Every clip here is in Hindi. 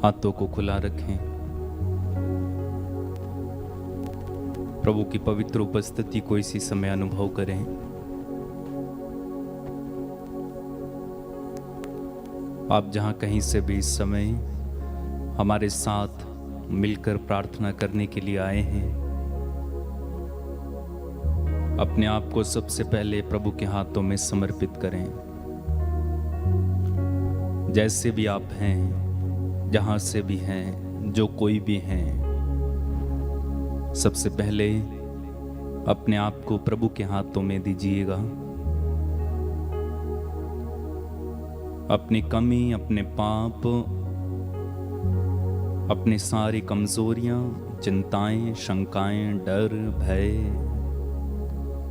हाथों को खुला रखें। प्रभु की पवित्र उपस्थिति को इसी समय अनुभव करें। आप जहां कहीं से भी इस समय हमारे साथ मिलकर प्रार्थना करने के लिए आए हैं, अपने आप को सबसे पहले प्रभु के हाथों में समर्पित करें। जैसे भी आप हैं, जहां से भी हैं, जो कोई भी हैं, सबसे पहले अपने आप को प्रभु के हाथों में दीजिएगा। अपनी कमी, अपने पाप, अपनी सारी कमजोरियां, चिंताएं, शंकाएं, डर, भय,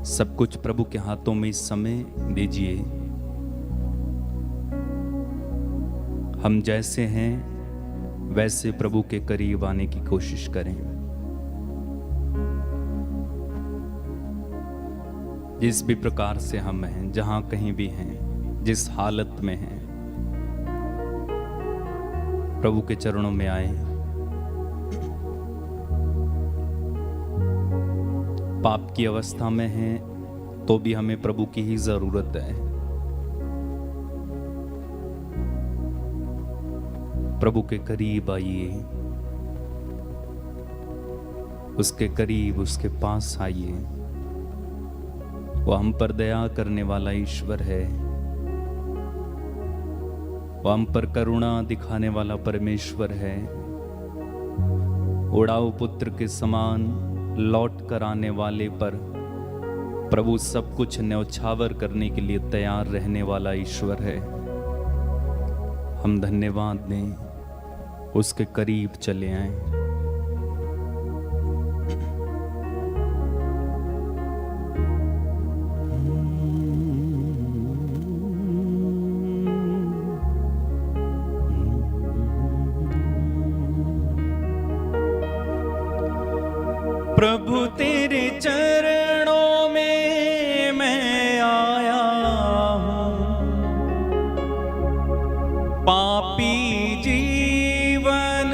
सब कुछ प्रभु के हाथों में इस समय दीजिए। हम जैसे हैं वैसे प्रभु के करीब आने की कोशिश करें। जिस भी प्रकार से हम हैं, जहां कहीं भी हैं, जिस हालत में हैं, प्रभु के चरणों में आए। पाप की अवस्था में हैं तो भी हमें प्रभु की ही जरूरत है। प्रभु के करीब आइए, उसके करीब, उसके पास आइए। वो हम पर दया करने वाला ईश्वर है। वो हम पर करुणा दिखाने वाला परमेश्वर है। उड़ाऊ पुत्र के समान लौट कर आने वाले पर प्रभु सब कुछ न्यौछावर करने के लिए तैयार रहने वाला ईश्वर है। हम धन्यवाद दें, उसके करीब चले आएं। प्रभु तेरे चरणों में मैं आया हूँ, पापी जीवन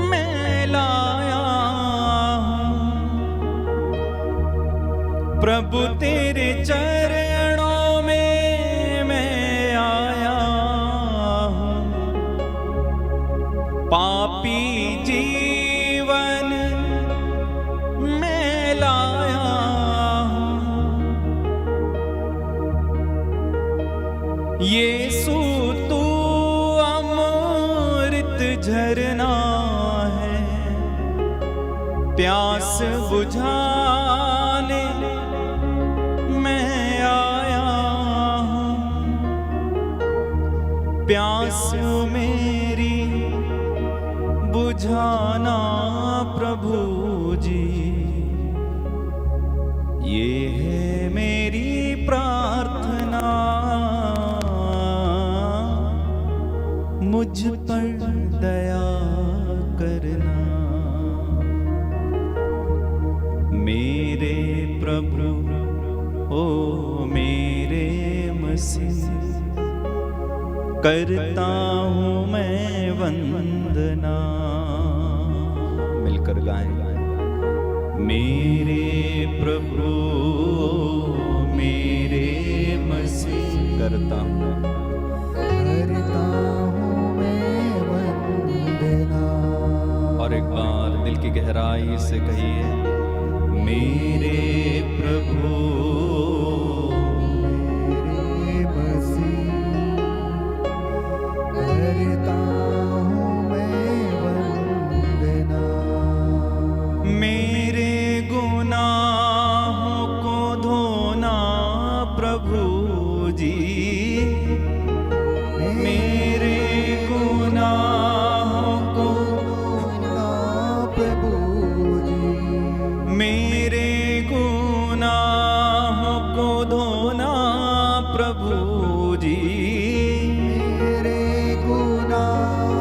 मैं लाया हूँ। प्रभु तेरे चरणों में मैं आया हूँ, पापी जीवन मैं लाया हूँ। यीशु तू अमृत झरना है, प्यास बुझाने मैं आया हूँ। प्यास मेरी बुझाना प्रभु जी, ये है मेरी प्रार्थना। मुझ पर दया करना मेरे प्रभु, ओ मेरे मसीह। करता हूँ मैं वंदना। मिलकर गाएं। मेरे प्रभु, मेरे मसीह। करता हूँ मैं वंदना। और एक बार दिल की गहराई से कहिए, मेरे प्रभु, मेरे मसीह। करता हूँ मैं वंदना। मेरे गुनाहों को धोना प्रभु जी। मेरे गुनाहों को धोना प्रभु जी। मेरे गुनाहों को धोना प्रभु जी। मेरे गुनाहों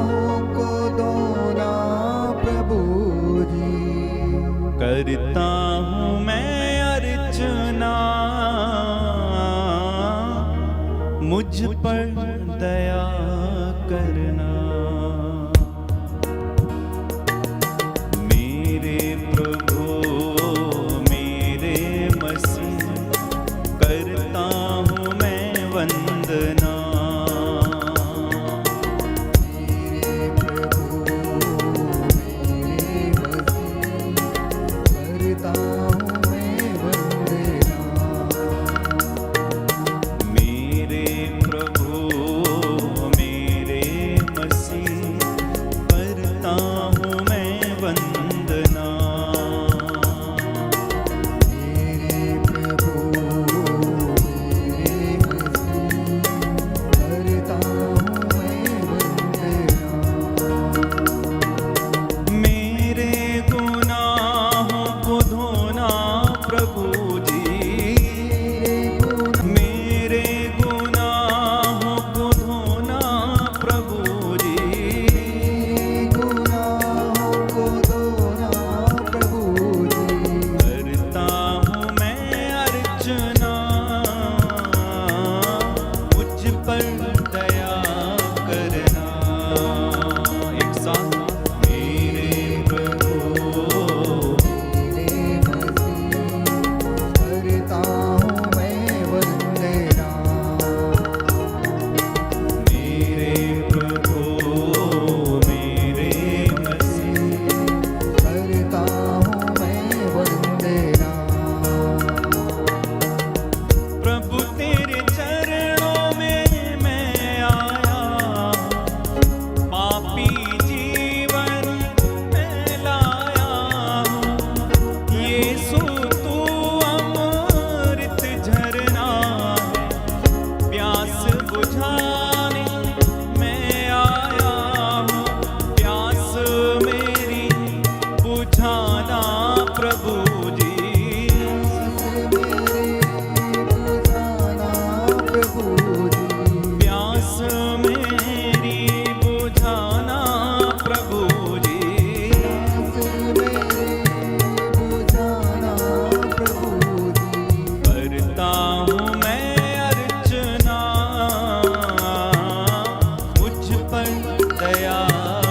पर दया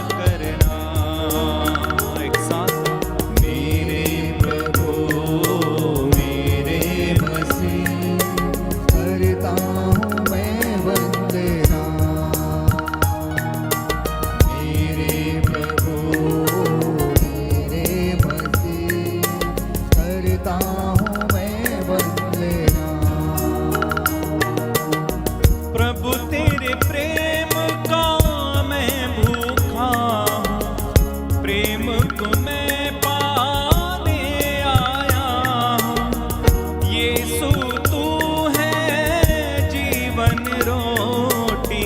करना। एक साथ, मेरे प्रभु मेरे मसीह, करता हूँ मैं वंदना। मेरे प्रभु मेरे मसीह, करता हूँ मैं वंदना। प्रभु तेरे प्रेम का मैं भूखा हूँ, प्रेम को मैं पाने आया हूँ। यीशु तू है जीवन रोटी,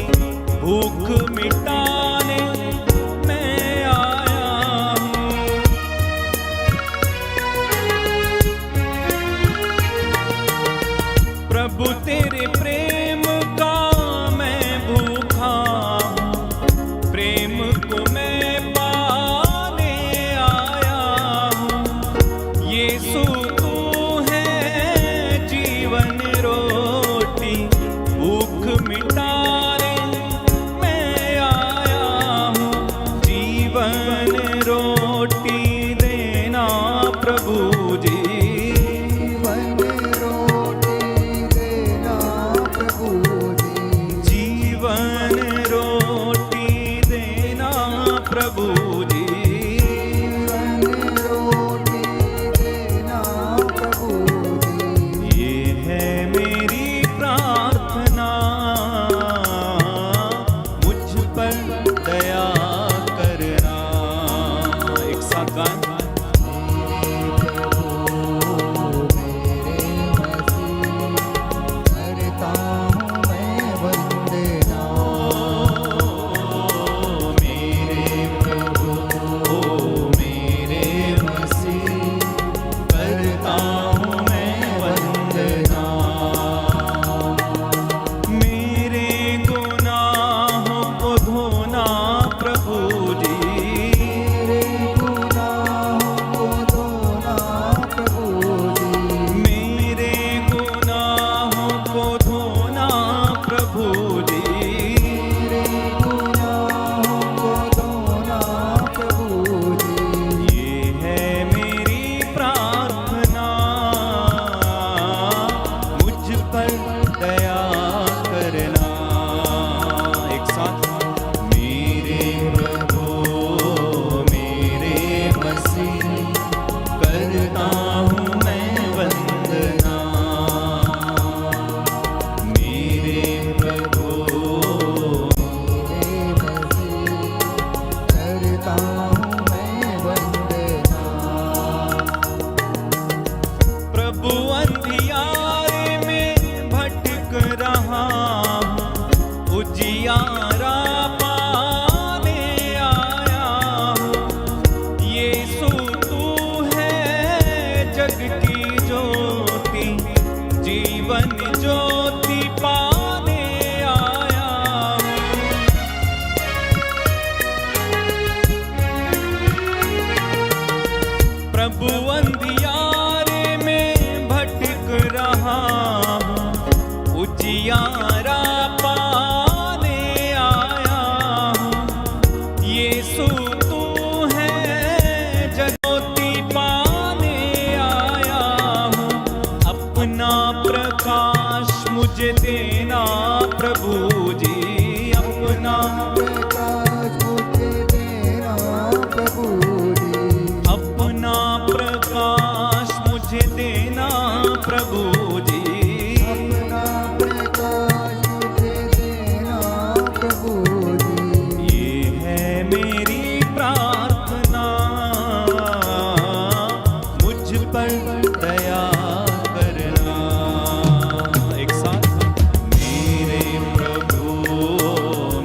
भूख मिटाने मैं आया हूँ। प्रभु तेरे प्रेम का मैं भूखा हूँ, प्रेम को मैं पाने आया हूँ। यीशु तू है जीवन रोटी, भूख मिटाने मैं आया हूँ। जीवन रोटी देना प्रभु जी, जीवन रोटी देना प्रभु जी। जीवन रोटी देना प्रभु जी। जीवन रोटी देना प्रभु जी। ये है मेरी प्रार्थना, मुझ पर दया करना। एक साथ गाएं। करता हूँ मैं वंदना। मेरे प्रभु मेरे मसीह, करता हूँ मैं वंदना। मेरे गुनाहों को धोना प्रभु जी, मेरे गुनाहों को धोना प्रभु जी। मेरे गुनाहों को धोना प्रभु जी। मेरे गुनाहों को धोना प्रभु जी। ये है मेरी प्रार्थना, मुझ पर दया करना। एक साथ, मेरे प्रभु मेरे मसीह, करता हूँ मैं वंदना। मेरे प्रभु मेरे मसीह, करता हूँ मैं वंदना। प्रभु अंधियारे में भटक रहा हूँ, उजियारा पाने आया हूँ। यीशु तू है जग की ज्योति, जीवन ज्योति पाने आया हूँ। प्रभु अंधियारे में भटक रहा हूँ, उजियारा पाने आया हूँ। यीशु तू है ज्योति पाने आया हूँ। अपना प्रकाश मुझे देना प्रभु जी, अपना प्रकाश मुझे देना प्रभु जी। अपना प्रकाश मुझे देना प्रभु जी। अपना प्रकाश मुझे देना प्रभु जी। ये है मेरी प्रार्थना, मुझ पर दया करना। एक साथ, मेरे प्रभु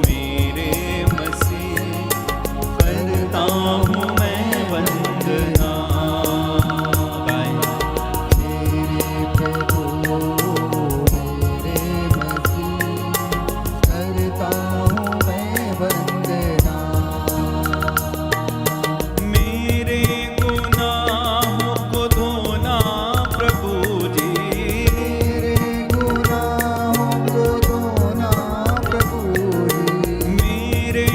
मेरे मसीह, करता हूँ मैं वंदना। गाएं। मेरे प्रभु मेरे मसीह, करता हूँ मैं वंदना। मेरे गुनाहों को धोना प्रभु जी, मेरे गुनाहों को धोना प्रभु जी। मेरे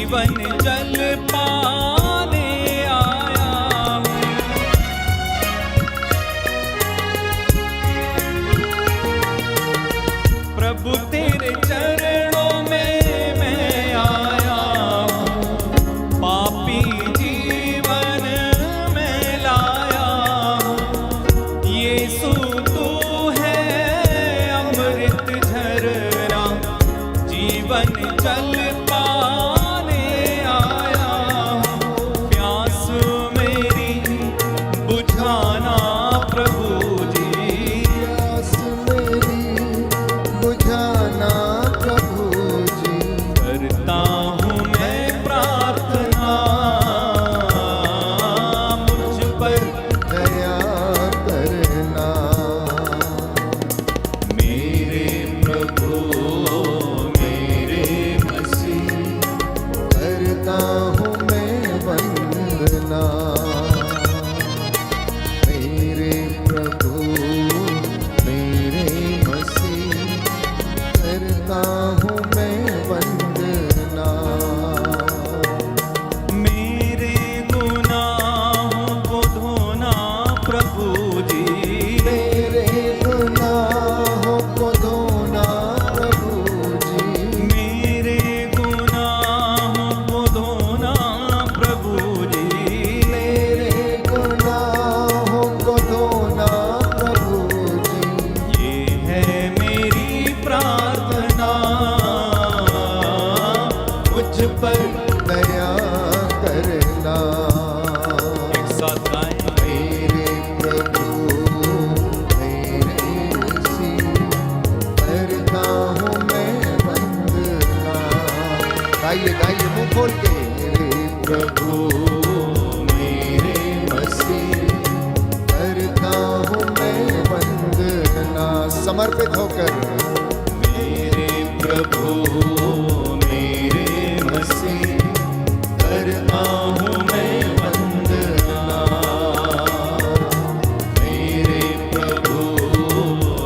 जीवन जल पाने आया हूँ। प्रभु तेरे चरणों में मैं आया हूँ, पापी जीवन में लाया हूँ। यीशु तू है अमृत झरना, जीवन जल पाने आया हूँ। प्यास मेरी बुझाना प्रभु जी, प्यास मेरी बुझाना प्रभु जी। करता हूँ मैं प्रार्थना, मुझ पर दया करना। मेरे प्रभु मेरे मसीह, करता हूँ मैं वंदना। मेरे प्रभु मेरे मसीह, करता हूँ मैं वंदना। मेरे गुनाहों को धोना प्रभु जी, मेरे गुनाहों को धोना प्रभु जी। मेरे गुनाहों को धोना प्रभु जी। मेरे गुनाहों को धोना प्रभु जी। ये है मेरी प्रार्थना, मुझ पर दया करना। एक साथ गाएं। मेरे प्रभु मेरे मसीह, करता हूँ मैं वंदना। गाइए गाइए मुंह खोल के। मेरे प्रभु मेरे मसीह, करता हूँ मैं वंदना। समर्पित होकर। मेरे प्रभु मेरे मसीह, करता हूँ मैं वंदना। मेरे प्रभु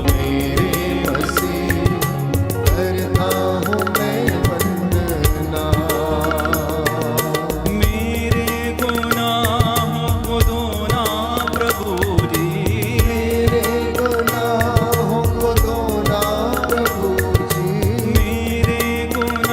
मेरे मसीह, करता हूँ मैं वंदना। मेरे गुनाहों को धोना प्रभु जी, मेरे गुनाहों को धोना प्रभु जी। मेरे गुनाहों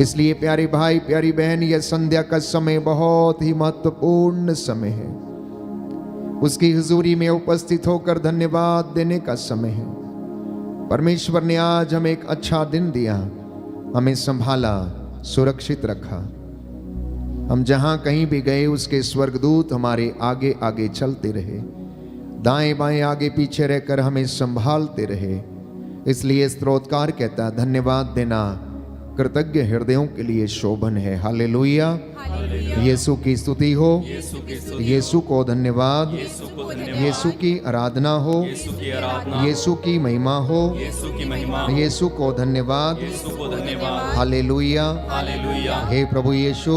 इसलिए प्यारे भाई प्यारी बहन, यह संध्या का समय बहुत ही महत्वपूर्ण समय है। उसकी हुजूरी में उपस्थित होकर धन्यवाद देने का समय है। परमेश्वर ने आज हमें एक अच्छा दिन दिया, हमें संभाला, सुरक्षित रखा। हम जहां कहीं भी गए उसके स्वर्गदूत हमारे आगे आगे चलते रहे, दाएं बाएं आगे पीछे रहकर हमें संभालते रहे। इसलिए स्तोत्रकार कहता, धन्यवाद देना कृतज्ञ हृदयों के लिए शोभन है। हालेलुया, यीशु की स्तुति हो, यीशु को धन्यवाद, यीशु की आराधना हो, यीशु की महिमा हो, यीशु को धन्यवाद। हालेलुया, हे प्रभु यीशु,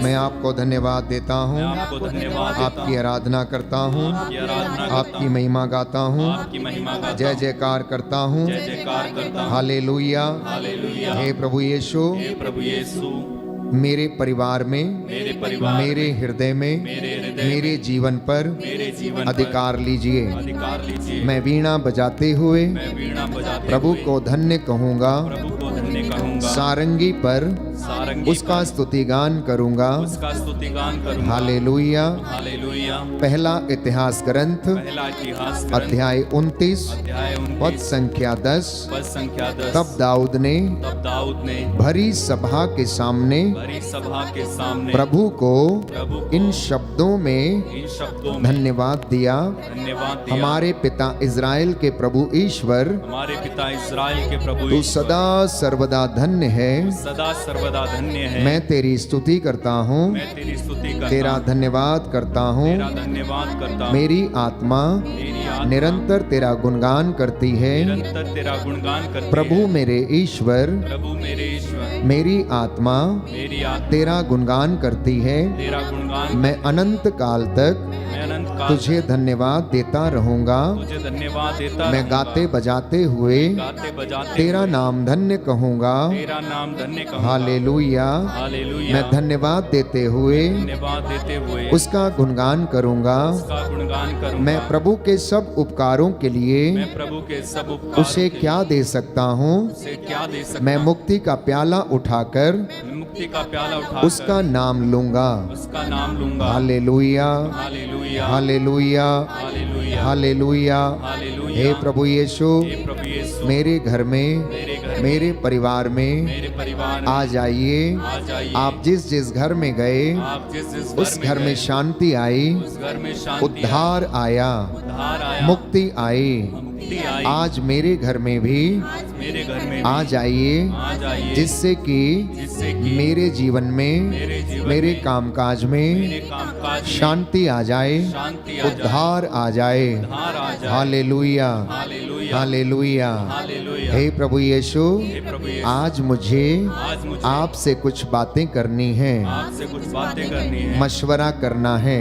मैं आपको धन्यवाद देता हूँ, आपकी आराधना करता हूँ, आपकी महिमा गाता हूँ, जय जयकार करता हूँ। हालेलुया, हे प्रभु यीशु, मेरे परिवार में, मेरे हृदय में, मेरे जीवन पर अधिकार लीजिए। मैं वीणा बजाते हुए प्रभु को धन्य कहूँगा, सारंगी पर उसका स्तुतिगान करूँगा। हालेलुया। पहला इतिहास ग्रंथ अध्याय 29 पद संख्या 10। तब दाऊद ने भरी सभा के सामने प्रभु को इन शब्दों में धन्यवाद दिया, हमारे पिता इज़राइल के प्रभु ईश्वर, तू सदा सर्वदा धन्य है। मैं तेरी स्तुति करता हूँ, तेरा धन्यवाद करता हूँ। मेरी आत्मा निरंतर तेरा गुणगान करती है। प्रभु मेरे ईश्वर, मेरी आत्मा तेरा गुणगान करती है। मैं अनंत काल तक तुझे धन्यवाद देता रहूंगा। मैं गाते बजाते हुए तेरा नाम धन्य कहूंगा। हालेलुया। मैं धन्यवाद देते हुए उसका गुणगान करूंगा। मैं प्रभु के सब उपकारों के लिए उसे क्या दे सकता हूँ। मैं मुक्ति का प्याला उठाकर उसका नाम लूंगा। Hallelujah, hallelujah, hallelujah. हे प्रभु यीशु, मेरे घर में, मेरे परिवार में आ जाइए। आप जिस जिस घर में गए उस घर में शांति आई, उद्धार आया, मुक्ति आई। आज मेरे घर में भी आ जाइए, जिससे कि मेरे जीवन में, मेरे कामकाज में शांति आ जाए, उद्धार आ जाए। Hallelujah, hallelujah. हे प्रभु यीशु, आज मुझे आपसे कुछ बातें करनी है, मशवरा करना है,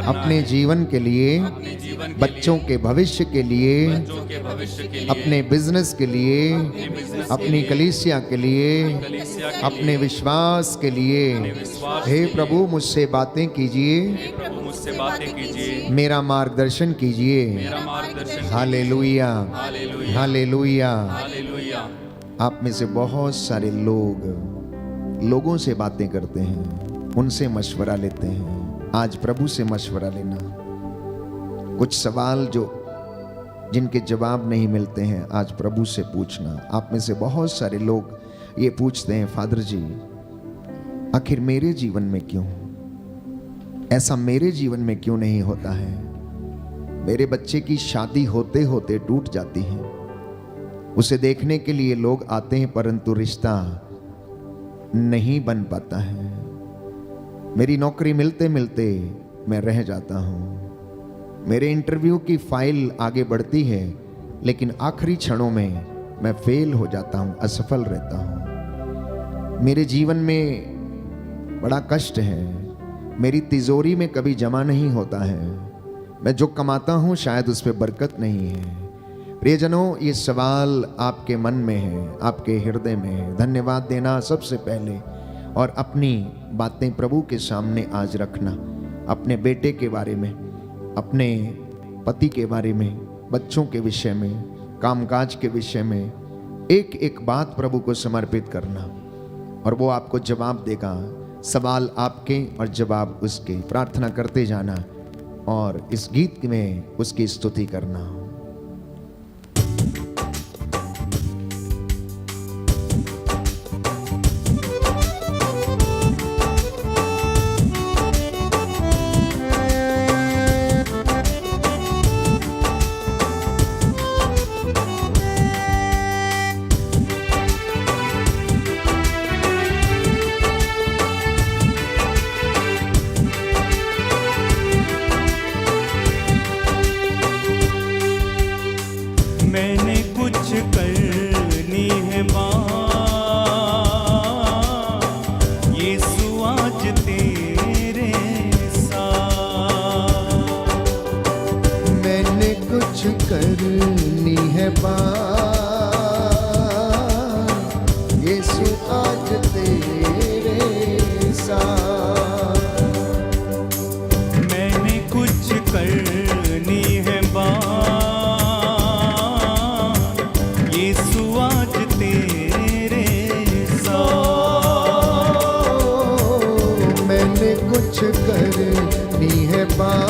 अपने जीवन के लिए, बच्चों के भविष्य के लिए, अपने बिजनेस के लिए, अपनी कलीसिया के लिए, अपने विश्वास के लिए। हे प्रभु, मुझसे बातें कीजिए, मेरा मार्गदर्शन कीजिए। Hallelujah, hallelujah. आप में से बहुत सारे लोगों से बातें करते हैं, उनसे मशवरा लेते हैं। आज प्रभु से मशवरा लेना। कुछ सवाल जिनके जवाब नहीं मिलते हैं, आज प्रभु से पूछना। आप में से बहुत सारे लोग ये पूछते हैं, फादर जी, आखिर मेरे जीवन में क्यों ऐसा, मेरे जीवन में क्यों नहीं होता है? मेरे बच्चे की शादी होते होते टूट जाती है। उसे देखने के लिए लोग आते हैं, परंतु रिश्ता नहीं बन पाता है। मेरी नौकरी मिलते मिलते मैं रह जाता हूँ। मेरे इंटरव्यू की फाइल आगे बढ़ती है, लेकिन आखिरी क्षणों में मैं फेल हो जाता हूँ, असफल रहता हूँ। मेरे जीवन में बड़ा कष्ट है, मेरी तिजोरी में कभी जमा नहीं होता है। मैं जो कमाता हूँ शायद उस पर बरकत नहीं है। प्रियजनों, ये सवाल आपके मन में है, आपके हृदय में है। धन्यवाद देना सबसे पहले, और अपनी बातें प्रभु के सामने आज रखना। अपने बेटे के बारे में, अपने पति के बारे में, बच्चों के विषय में, कामकाज के विषय में एक एक बात प्रभु को समर्पित करना। और वो आपको जवाब देगा। सवाल आपके और जवाब उसके। प्रार्थना करते जाना और इस गीत में उसकी स्तुति करना। मैंने कुछ करनी है माँ, यीशु आज तेरे साथ। मैंने कुछ करनी है बात, यीशु आज तेरे साथ। मैंने कुछ करनी है बात, कुछ करनी है बात,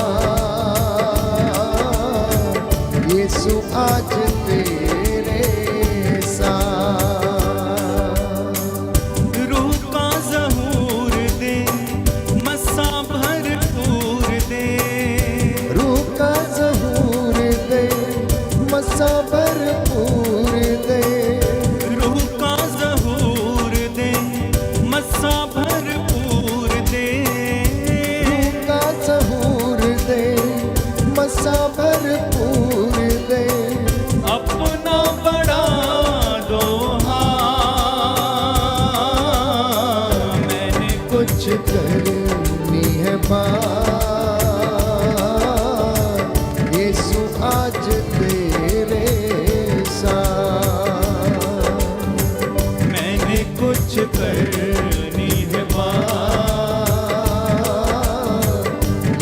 यीशु आज तेरे साथ। रूह का ज़हूर दे, मसा भरपूर दे। रूह का ज़हूर दे, मसा भरपूर दे। रूह का ज़हूर दे, मसा भरपूर दे। मसा भरपूर दे। अपना बड़ा दोहा, मैंने कुछ करनी है बात, यीशु आज तेरे साथ। मैंने कुछ करनी है बात,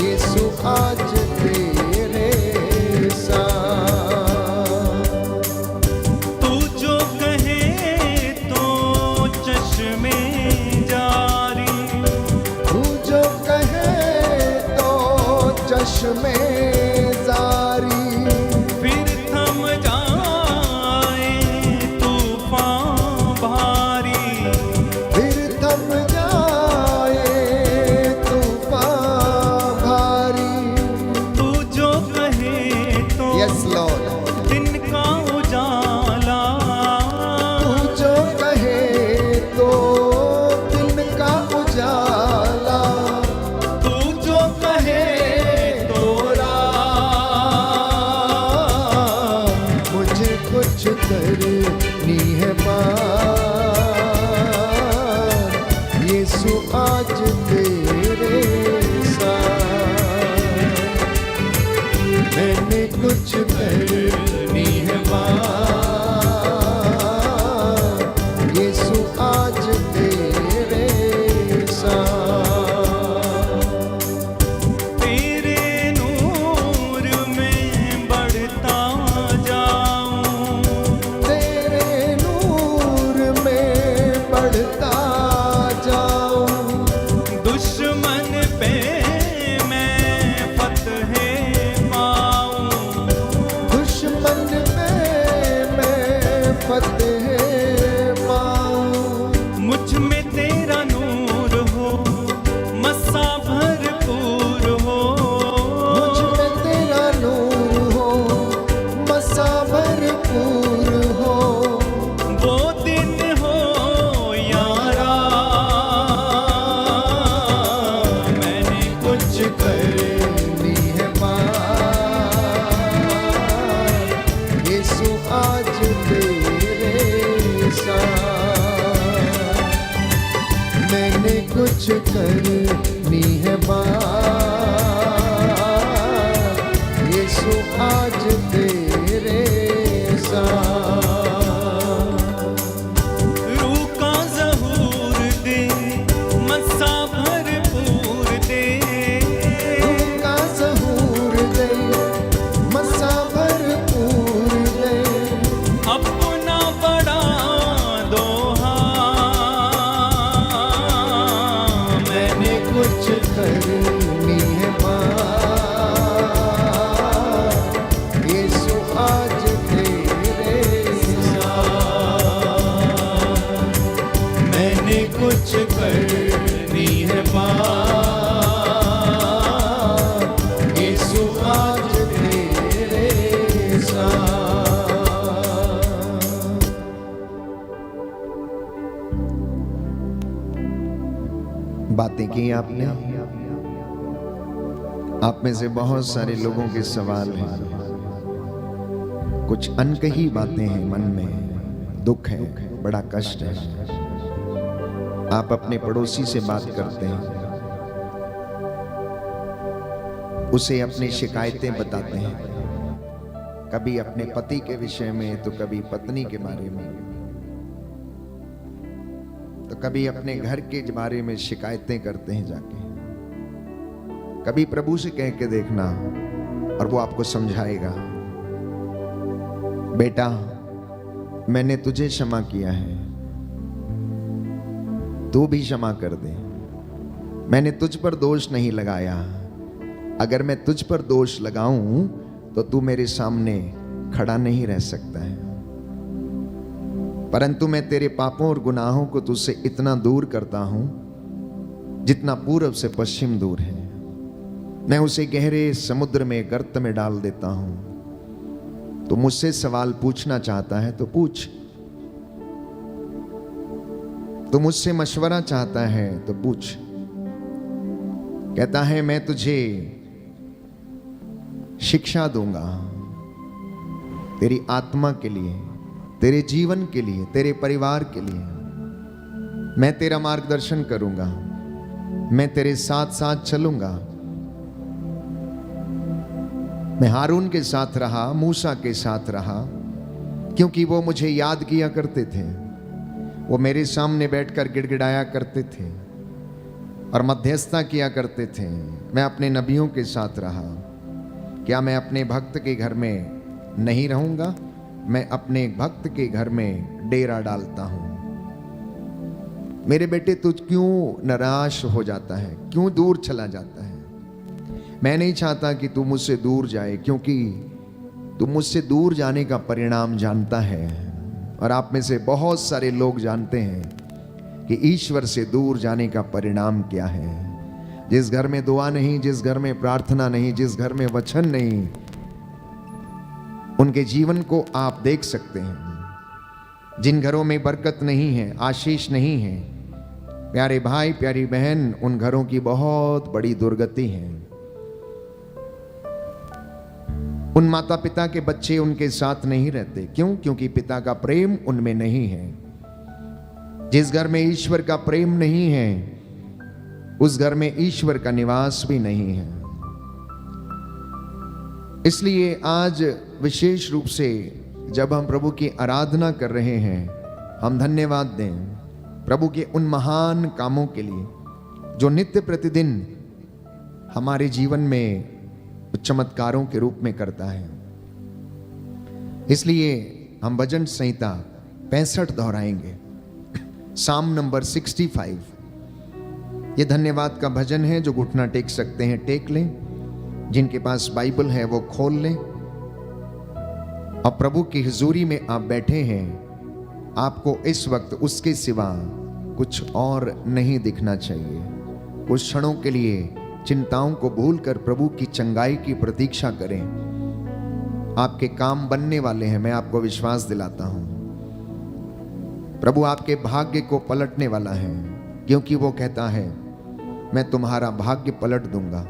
यीशु आज में जारी। फिर थम जाए तूफान भारी। फिर थम जाए तूफान भारी। तू जो कहे तो यस लॉर्ड, दिन का उजाला। तू जो कहे तो दिन का उजाला। तू जो कहे कुछ करनी है बात, यीशु आज तेरे साथ। मैंने कुछ करनी है बात, यीशु आज तेरे साथ। तेरे नूर में बढ़ता दुश्मन पे मैं फतह पाऊं। दुश्मन पे मैं फतह पाऊं। मुझ में तेरा नूर हो, मसा भरपूर हो। मुझ में तेरा नूर हो, मसा भरपूर हो। वो दिन हो यारा, करनी है बात, यीशु आज तेरे साथ। मैंने कुछ करनी है बात, यीशु आज तेरे साथ। रूह का ज़हूर दे, मसा भरपूर दे। अपना बड़ा दोहा, करनी है पार, यीशु आज तेरे साथ। मैंने कुछ करनी है पार, यीशु आज तेरे साथ। बातें की आपने, आप में से बहुत सारे लोगों के सवाल हैं, कुछ अनकही बातें हैं, मन में दुख है, बड़ा कष्ट है। आप अपने पड़ोसी से बात करते हैं, उसे अपनी शिकायतें बताते हैं, कभी अपने पति के विषय में तो कभी पत्नी के बारे में, तो कभी अपने घर के बारे में शिकायतें करते हैं जाके। कभी प्रभु से कह के देखना और वो आपको समझाएगा, बेटा मैंने तुझे क्षमा किया है, तू भी क्षमा कर दे। मैंने तुझ पर दोष नहीं लगाया, अगर मैं तुझ पर दोष लगाऊं तो तू मेरे सामने खड़ा नहीं रह सकता है, परंतु मैं तेरे पापों और गुनाहों को तुझसे इतना दूर करता हूं जितना पूरब से पश्चिम दूर है। मैं उसे गहरे समुद्र में, गर्त में डाल देता हूं। तो मुझसे सवाल पूछना चाहता है तो पूछ, तो मुझसे मशवरा चाहता है तो पूछ। कहता है मैं तुझे शिक्षा दूंगा तेरी आत्मा के लिए, तेरे जीवन के लिए, तेरे परिवार के लिए। मैं तेरा मार्गदर्शन करूंगा, मैं तेरे साथ साथ चलूंगा। मैं हारून के साथ रहा, मूसा के साथ रहा, क्योंकि वो मुझे याद किया करते थे। वो मेरे सामने बैठकर गिड़गिड़ाया करते थे और मध्यस्थता किया करते थे। मैं अपने नबियों के साथ रहा। क्या मैं अपने भक्त के घर में नहीं रहूंगा? मैं अपने भक्त के घर में डेरा डालता हूं। मेरे बेटे तुझ क्यों निराश हो जाता है, क्यों दूर चला जाता है? मैं नहीं चाहता कि तू मुझसे दूर जाए, क्योंकि तू मुझसे दूर जाने का परिणाम जानता है। और आप में से बहुत सारे लोग जानते हैं कि ईश्वर से दूर जाने का परिणाम क्या है। जिस घर में दुआ नहीं, जिस घर में प्रार्थना नहीं, जिस घर में वचन नहीं, उनके जीवन को आप देख सकते हैं। जिन घरों में बरकत नहीं है, आशीष नहीं है, प्यारे भाई प्यारी बहन, उन घरों की बहुत बड़ी दुर्गति है। उन माता पिता के बच्चे उनके साथ नहीं रहते। क्यों? क्योंकि पिता का प्रेम उनमें नहीं है। जिस घर में ईश्वर का प्रेम नहीं है, उस घर में ईश्वर का निवास भी नहीं है। इसलिए आज विशेष रूप से जब हम प्रभु की आराधना कर रहे हैं, हम धन्यवाद दें प्रभु के उन महान कामों के लिए जो नित्य प्रतिदिन हमारे जीवन में चमत्कारों के रूप में करता है। इसलिए हम भजन संहिता 65 दोहराएंगे। साम नंबर 65। ये धन्यवाद का भजन है। जो घुटना टेक सकते हैं टेक लें, जिनके पास बाइबल है वो खोल लें। और प्रभु की हुजूरी में आप बैठे हैं, आपको इस वक्त उसके सिवा कुछ और नहीं दिखना चाहिए। कुछ क्षणों के लिए चिंताओं को भूलकर प्रभु की चंगाई की प्रतीक्षा करें। आपके काम बनने वाले हैं, मैं आपको विश्वास दिलाता हूं। प्रभु आपके भाग्य को पलटने वाला है, क्योंकि वो कहता है मैं तुम्हारा भाग्य पलट दूंगा।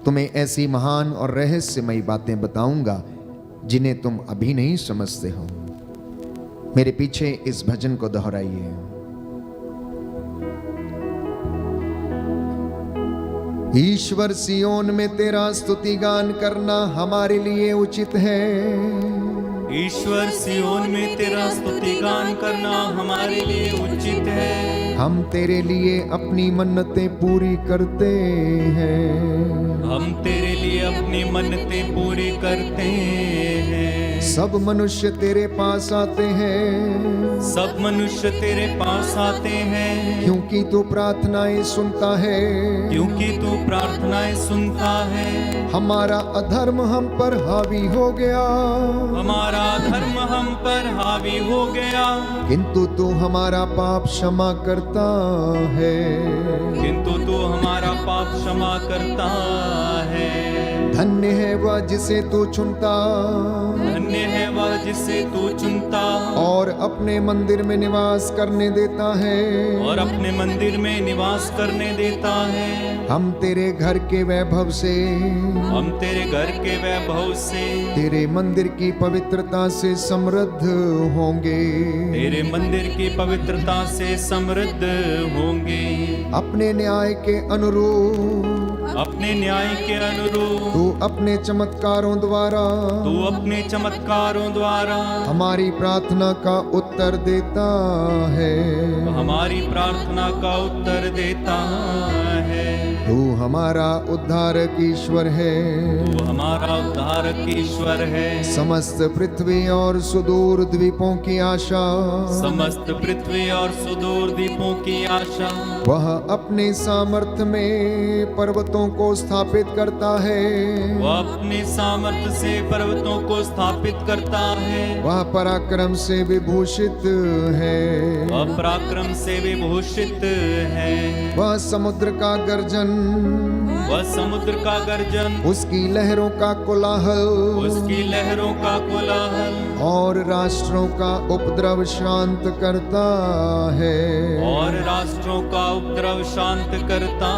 तुम्हें ऐसी महान और रहस्यमयी बातें बताऊंगा जिन्हें तुम अभी नहीं समझते हो। मेरे पीछे इस भजन को दोहराइए। ईश्वर सियोन में तेरा स्तुति गान करना हमारे लिए उचित है। ईश्वर सियोन में तेरा स्तुति गान करना हमारे लिए उचित है। हम तेरे लिए अपनी मन्नतें पूरी करते हैं। हम तेरे लिए अपनी मन्नतें पूरी करते हैं। सब मनुष्य तेरे पास आते हैं, सब मनुष्य तेरे पास आते हैं, क्योंकि तू प्रार्थनाएं सुनता है। क्योंकि तू प्रार्थनाएं सुनता है। हमारा अधर्म हम पर हावी हो गया, हमारा धर्म हम पर हावी हो गया, किंतु तू हमारा पाप क्षमा करता है। किंतु तू हमारा पाप क्षमा करता है। धन्य है वह जिसे तू चुनता, धन्य है वह जिसे तू चुनता और अपने मंदिर में निवास करने देता है। और अपने मंदिर में निवास करने देता है। हम तेरे घर के वैभव से, हम तेरे घर के वैभव से, तेरे मंदिर की पवित्रता से समृद्ध होंगे। तेरे मंदिर की पवित्रता से समृद्ध होंगे। अपने न्याय के अनुरूप अपने न्याय के अनुरूप तू अपने चमत्कारों द्वारा, तू अपने चमत्कारों द्वारा हमारी प्रार्थना का उत्तर देता है। हमारी प्रार्थना का उत्तर देता है। तू हमारा उद्धारक ईश्वर है। तू हमारा उद्धारक ईश्वर है। समस्त पृथ्वी और सुदूर द्वीपों की आशा, समस्त पृथ्वी और सुदूर द्वीपों की आशा, वह अपने सामर्थ्य में पर्वतों को स्थापित करता है। वह अपने सामर्थ्य से पर्वतों को स्थापित करता है। वह पराक्रम से विभूषित है। वह पराक्रम से विभूषित है। वह समुद्र का गर्जन, वह समुद्र का गर्जन, उसकी लहरों का कोलाहल, उसकी लहरों का कोलाहल, और राष्ट्रों का उपद्रव शांत करता है। और राष्ट्रों का उपद्रव शांत करता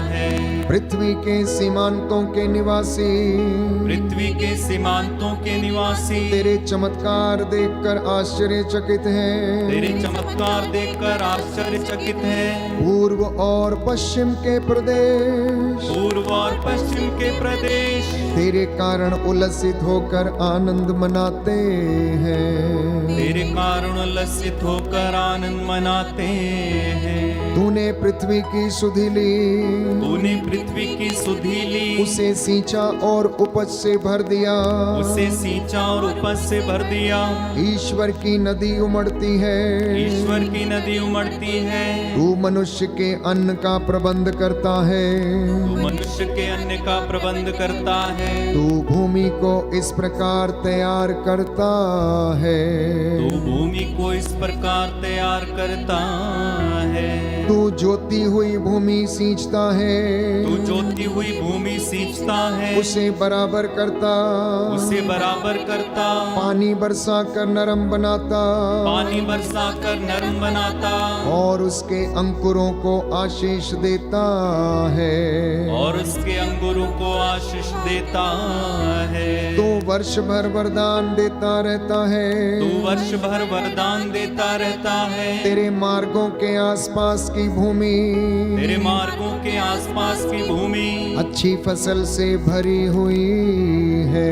है। पृथ्वी के सीमांतों के निवासी, पृथ्वी के सीमांतों के निवासी, तेरे चमत्कार देखकर आश्चर्यचकित हैं। तेरे चमत्कार देखकर आश्चर्यचकित हैं। पूर्व और पश्चिम के प्रदेश, पूर्व और पश्चिम के प्रदेश, तेरे कारण उल्लसित होकर आनंद मनाते हैं। तेरे कारण उल्लसित होकर आनंद मनाते हैं। तूने पृथ्वी की सुधि ली, तूने पृथ्वी की सुधि ली, उसे सींचा और उपज से भर दिया। उसे सींचा और उपज से भर दिया। ईश्वर की नदी उमड़ती है, ईश्वर की नदी उमड़ती है। तू मनुष्य के अन्न का प्रबंध करता है। तू मनुष्य के अन्न का प्रबंध करता है। तू भूमि को इस प्रकार तैयार करता है। तू भूमि को इस प्रकार तैयार करता है। तू जोती हुई भूमि सींचता है, तू जोती हुई भूमि सींचता है। उसे बराबर करता, उसे बराबर करता, पानी बरसा कर नरम बनाता, पानी बरसा कर नरम बनाता, और उसके अंकुरों को आशीष देता है। और उसके अंगूरों को आशीष देता है। तू वर्ष भर वरदान देता रहता है। तू वर्ष भर वरदान देता रहता है। तेरे मार्गों के आसपास की भूमि, तेरे मार्गों के आसपास की भूमि अच्छी फसल से भरी हुई है।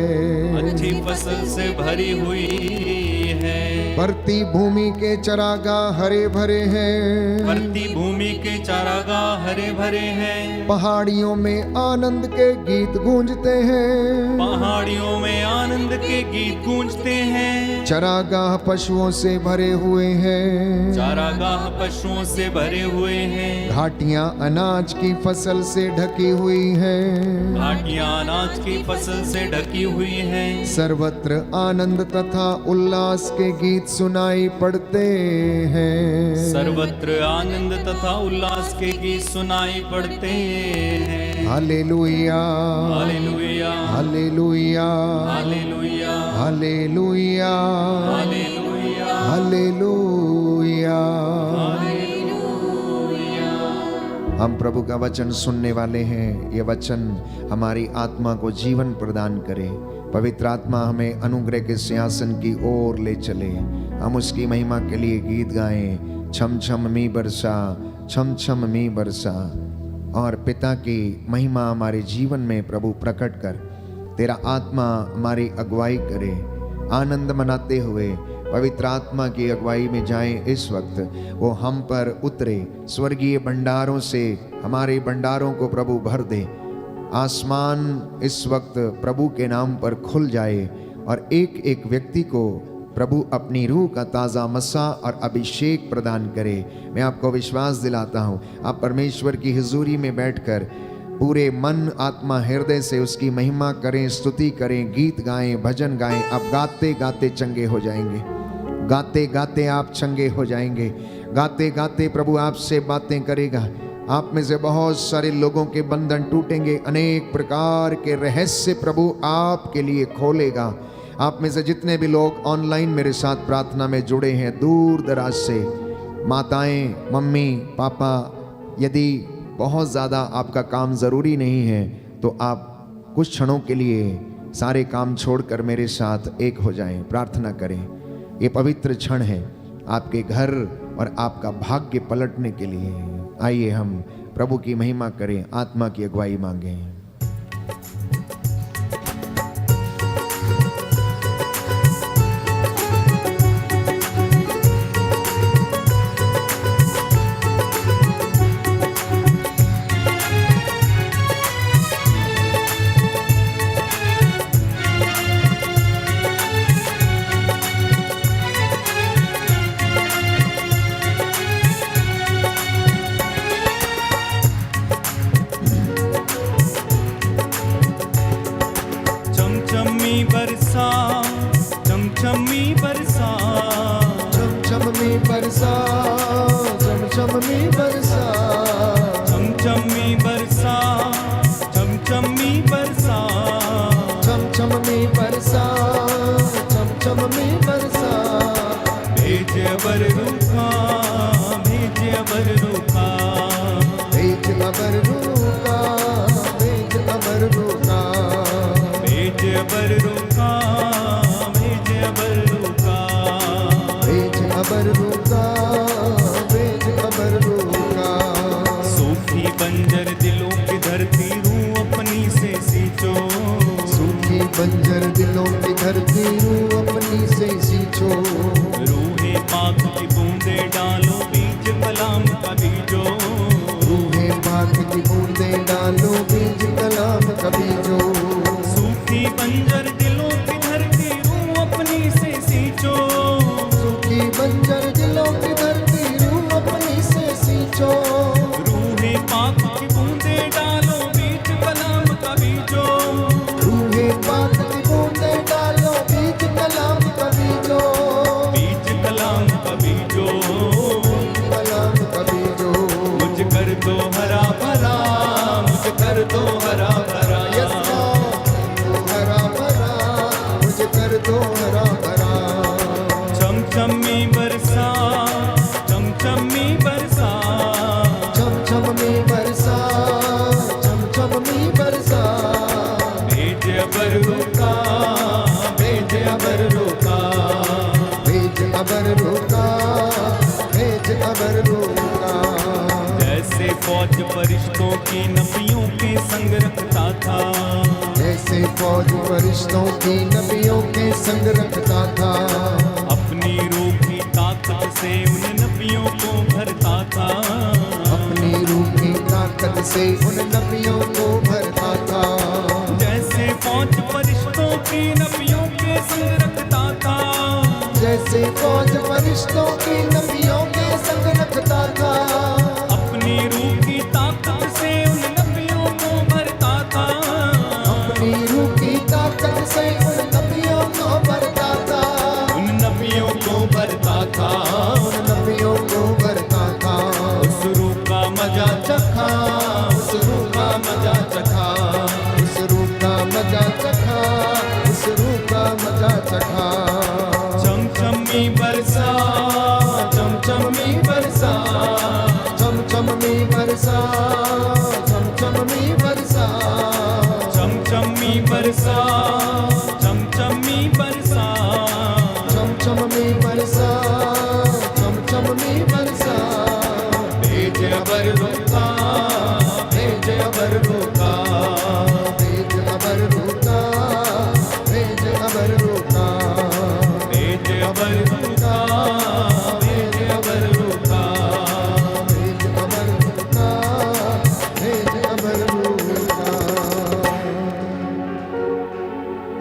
अच्छी फसल से भरी हुई है। परती भूमि के चरागाह हरे भरे हैं। परती भूमि के चारागाह हरे भरे हैं। पहाड़ियों में आनंद के गीत गूंजते हैं। पहाड़ियों में आनंद के गीत गूंजते हैं। चरागाह पशुओं से भरे हुए हैं। चारागाह पशुओं से भरे हुए हैं। घाटियां अनाज की फसल से ढकी हुई हैं। घाटियां अनाज की फसल से ढकी हुई हैं। सर्वत्र आनंद तथा उल्लास के गीत सुनाई पड़ते हैं। सर्वत्र आनंद तथा उल्लास के गीत सुनाई पड़ते हैं। Hallelujah, hallelujah, hallelujah, hallelujah, hallelujah, hallelujah, hallelujah. Hallelujah. हम प्रभु का वचन सुनने वाले हैं। ये वचन हमारी आत्मा को जीवन प्रदान करे। पवित्र आत्मा हमें अनुग्रह के सिंहासन की ओर ले चले। हम उसकी महिमा के लिए गीत गाएं। छम छम मी बरसा, छम छम मी बरसा। और पिता की महिमा हमारे जीवन में प्रभु प्रकट कर, तेरा आत्मा हमारी अगुवाई करे। आनंद मनाते हुए पवित्र आत्मा की अगुवाई में जाएं। इस वक्त वो हम पर उतरे, स्वर्गीय भंडारों से हमारे भंडारों को प्रभु भर दे। आसमान इस वक्त प्रभु के नाम पर खुल जाए और एक एक व्यक्ति को प्रभु अपनी रूह का ताज़ा मसा और अभिषेक प्रदान करे। मैं आपको विश्वास दिलाता हूँ, आप परमेश्वर की हुजूरी में बैठकर पूरे मन आत्मा हृदय से उसकी महिमा करें, स्तुति करें, गीत गाएं, भजन गाएं। आप गाते गाते चंगे हो जाएंगे, गाते गाते आप चंगे हो जाएंगे, गाते गाते प्रभु आपसे बातें करेगा। आप में से बहुत सारे लोगों के बंधन टूटेंगे, अनेक प्रकार के रहस्य प्रभु आपके लिए खोलेगा। आप में से जितने भी लोग ऑनलाइन मेरे साथ प्रार्थना में जुड़े हैं, दूर दराज से, माताएं, मम्मी, पापा, यदि बहुत ज़्यादा आपका काम ज़रूरी नहीं है तो आप कुछ क्षणों के लिए सारे काम छोड़कर मेरे साथ एक हो जाएं, प्रार्थना करें। ये पवित्र क्षण है आपके घर और आपका भाग्य पलटने के लिए। आइए हम प्रभु की महिमा करें, आत्मा की अगुवाई मांगें। चमचमी बरसा, चमचमी बरसा, चमचमी बरसा, चमचमी बरसा, चमचमी बरसा, चमचमी बरसा, चमचमी बरसा। भेज अबर रूखा, भेज अबर रूखा, भेज अबर रूखा, भेज अबर रूखा, भेज अबर रूखा, भेज अबर रूखा, भेज अबर रूखा, भेज अबर रूखा। सूखी बंजर दिलों की धरती रूह अपनी से सींचो, सूखी बंजर दिलों की धरती रूह अपनी से सींचो। रूहे पाक की बूंदे डालो, बीज कलाम का बीजो, रूहे पाक की बूंदे डालो, बीज कलाम का बीजो। सूखी बंजर दिलों की धरती रूह अपनी से सींचो, सूखी बंजर दिलों की धरती रूह अपनी से सींचो। रूहे पाक की बूंदे डालो, बीज कलाम का बीजो, रूहे पाक की बूंदे डालो, बीज कलाम का बीजो। बीज कलाम का बीजो, कलाम का बीजो। मुझ कर दो हरा भरा, मुझ कर दो हरा भरा, यस लॉर्ड, हरा भरा, मुझे कर दो हरा भरा। चमचमी बरसा, चमचमी बरसा, चमचमी बरसा, चमचमी बरसा। भेज अबर रूखा, भेज अबर रूखा, भेज अबर रूखा, भेज अबर रूखा। जैसे फौज फरिश्तों की नबियों के संग रखता था, जैसे फौज फरिश्तों की नबियों के संग रखता था। अपनी रूह की ताकत से उन नबियों को भरता था, अपनी रूह की ताकत से उन नबियों को भरता था। जैसे फौज फरिश्तों की नबियों के संग रखता था, जैसे फौज फरिश्तों की नबियों के संग रखता था। अपनी रूह की ताकत से उन नबियों को भरता था, अपनी रूह की ताकत से उन नबियों को भरता था। उन नबियों को भरता था, उन नबियों को भरता था। उस रूह का मजा चखा, उस रूह का मजा चखा, उस रूह का मजा चखा, उस रूह का मजा चखा। चमचमी बरसा, चमचमी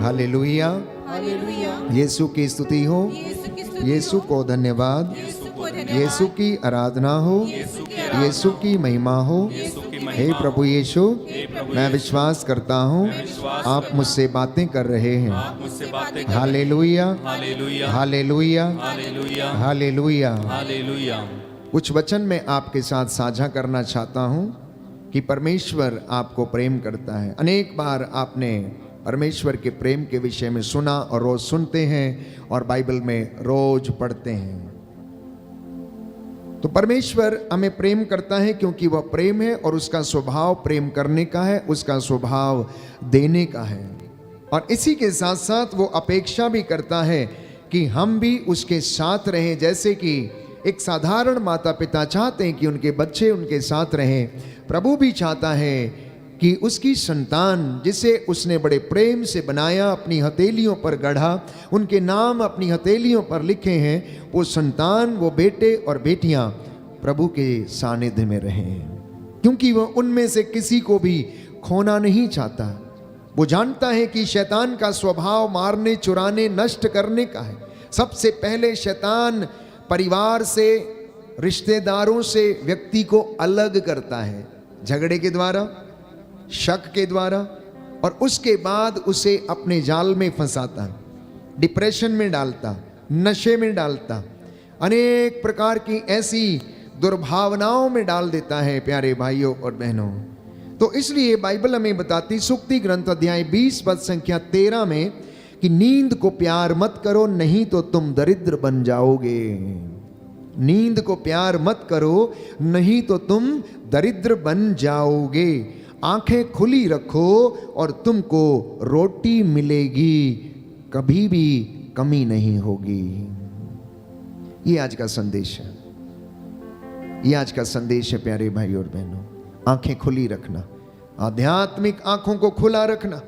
हालेलुया। हालेलुया। यीशु की स्तुति हो, यीशु की स्तुति यीशु हो, को धन्यवाद, यीशु को धन्यवाद, यीशु की आराधना हो, यीशु की यीशु की महिमा हो। यीशु की हे महिमा प्रभु यीशु, प्रभु मैं विश्वास करता हूँ आप मुझसे बातें कर रहे हैं। मुझसे बातें कर hallelujah, hallelujah hallelujah, hallelujah hallelujah. Hallelujah. कुछ वचन मैं आपके साथ साझा करना चाहता हूँ कि परमेश्वर आपको प्रेम करता है। अनेक बार आपने परमेश्वर के प्रेम के विषय में सुना और रोज सुनते हैं और बाइबल में रोज पढ़ते हैं। तो परमेश्वर हमें प्रेम करता है क्योंकि वह प्रेम है और उसका स्वभाव प्रेम करने का है, उसका स्वभाव देने का है। और इसी के साथ साथ वो अपेक्षा भी करता है कि हम भी उसके साथ रहें। जैसे कि एक साधारण माता पिता चाहते हैं कि उनके बच्चे उनके साथ रहें, प्रभु भी चाहता है कि उसकी संतान जिसे उसने बड़े प्रेम से बनाया, अपनी हथेलियों पर गढ़ा, उनके नाम अपनी हथेलियों पर लिखे हैं, वो संतान, वो बेटे और बेटियां प्रभु के सानिध्य में रहें, क्योंकि वह उनमें से किसी को भी खोना नहीं चाहता। वो जानता है कि शैतान का स्वभाव मारने, चुराने, नष्ट करने का है। सबसे पहले शैतान परिवार से, रिश्तेदारों से व्यक्ति को अलग करता है, झगड़े के द्वारा, शक के द्वारा, और उसके बाद उसे अपने जाल में फंसाता, डिप्रेशन में डालता, नशे में डालता, अनेक प्रकार की ऐसी दुर्भावनाओं में डाल देता है प्यारे भाइयों और बहनों। तो इसलिए बाइबल हमें बताती, सुक्ति ग्रंथ अध्याय 20 पद संख्या 13 में कि नींद को प्यार मत करो नहीं तो तुम दरिद्र बन जाओगे। नींद को प्यार मत करो नहीं तो तुम दरिद्र बन जाओगे। आंखें खुली रखो और तुमको रोटी मिलेगी, कभी भी कमी नहीं होगी। ये आज का संदेश है, ये आज का संदेश है प्यारे भाई और बहनों। आंखें खुली रखना, आध्यात्मिक आंखों को खुला रखना,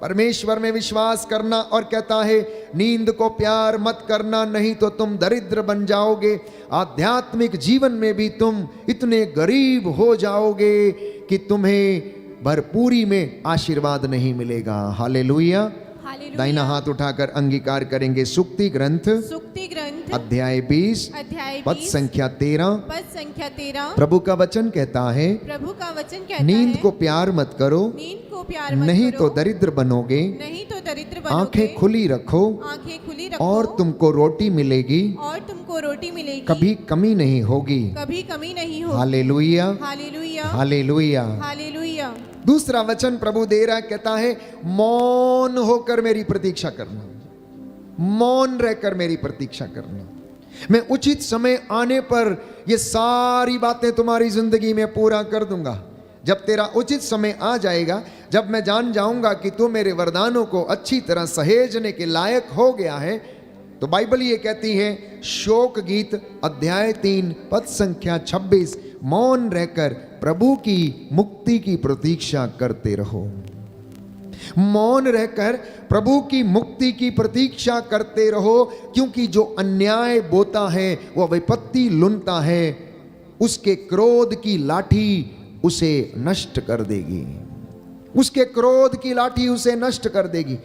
परमेश्वर में विश्वास करना, और कहता है नींद को प्यार मत करना नहीं तो तुम दरिद्र बन जाओगे। आध्यात्मिक जीवन में भी तुम इतने गरीब हो जाओगे कि तुम्हें भरपूरी में आशीर्वाद नहीं मिलेगा। हालेलुया। हालेलुया। दाहिना हाथ उठाकर अंगीकार करेंगे। सुक्ति ग्रंथ सुक्ति ग्रंथ अध्याय 20 अध्याय पद 20 संख्या 13 पद संख्या 13 प्रभु का वचन कहता है, प्रभु का वचन कहता नींद है, को प्यार मत करो नींद को प्यार मत नहीं करो, तो दरिद्र बनोगे। नहीं तो दरिद्र बनोगे। आंखें खुली रखो आंखें खुली रखो और तुमको रोटी मिलेगी, और तुमको रोटी मिलेगी, कभी कमी नहीं होगी। कभी कमी नहीं होगी। Hallelujah, hallelujah. हालेलुया। हालेलुया। दूसरा वचन प्रभु दे रहा, कहता है मौन होकर मेरी प्रतीक्षा करना, मौन रहकर मेरी प्रतीक्षा करना। मैं उचित समय आने पर ये सारी बातें तुम्हारी जिंदगी में पूरा कर दूंगा। जब तेरा उचित समय आ जाएगा, जब मैं जान जाऊंगा कि तू मेरे वरदानों को अच्छी तरह सहेजने के लायक हो गया है, तो बाइबल ये कहती है, शोक गीत अध्याय 3 पद संख्या 26, मौन रहकर प्रभु की मुक्ति की प्रतीक्षा करते रहो। मौन रहकर प्रभु की मुक्ति की प्रतीक्षा करते रहो, क्योंकि जो अन्याय बोता है वह विपत्ति लुनता है, उसके क्रोध की लाठी उसे नष्ट कर देगी, उसके क्रोध की लाठी उसे नष्ट कर देगी।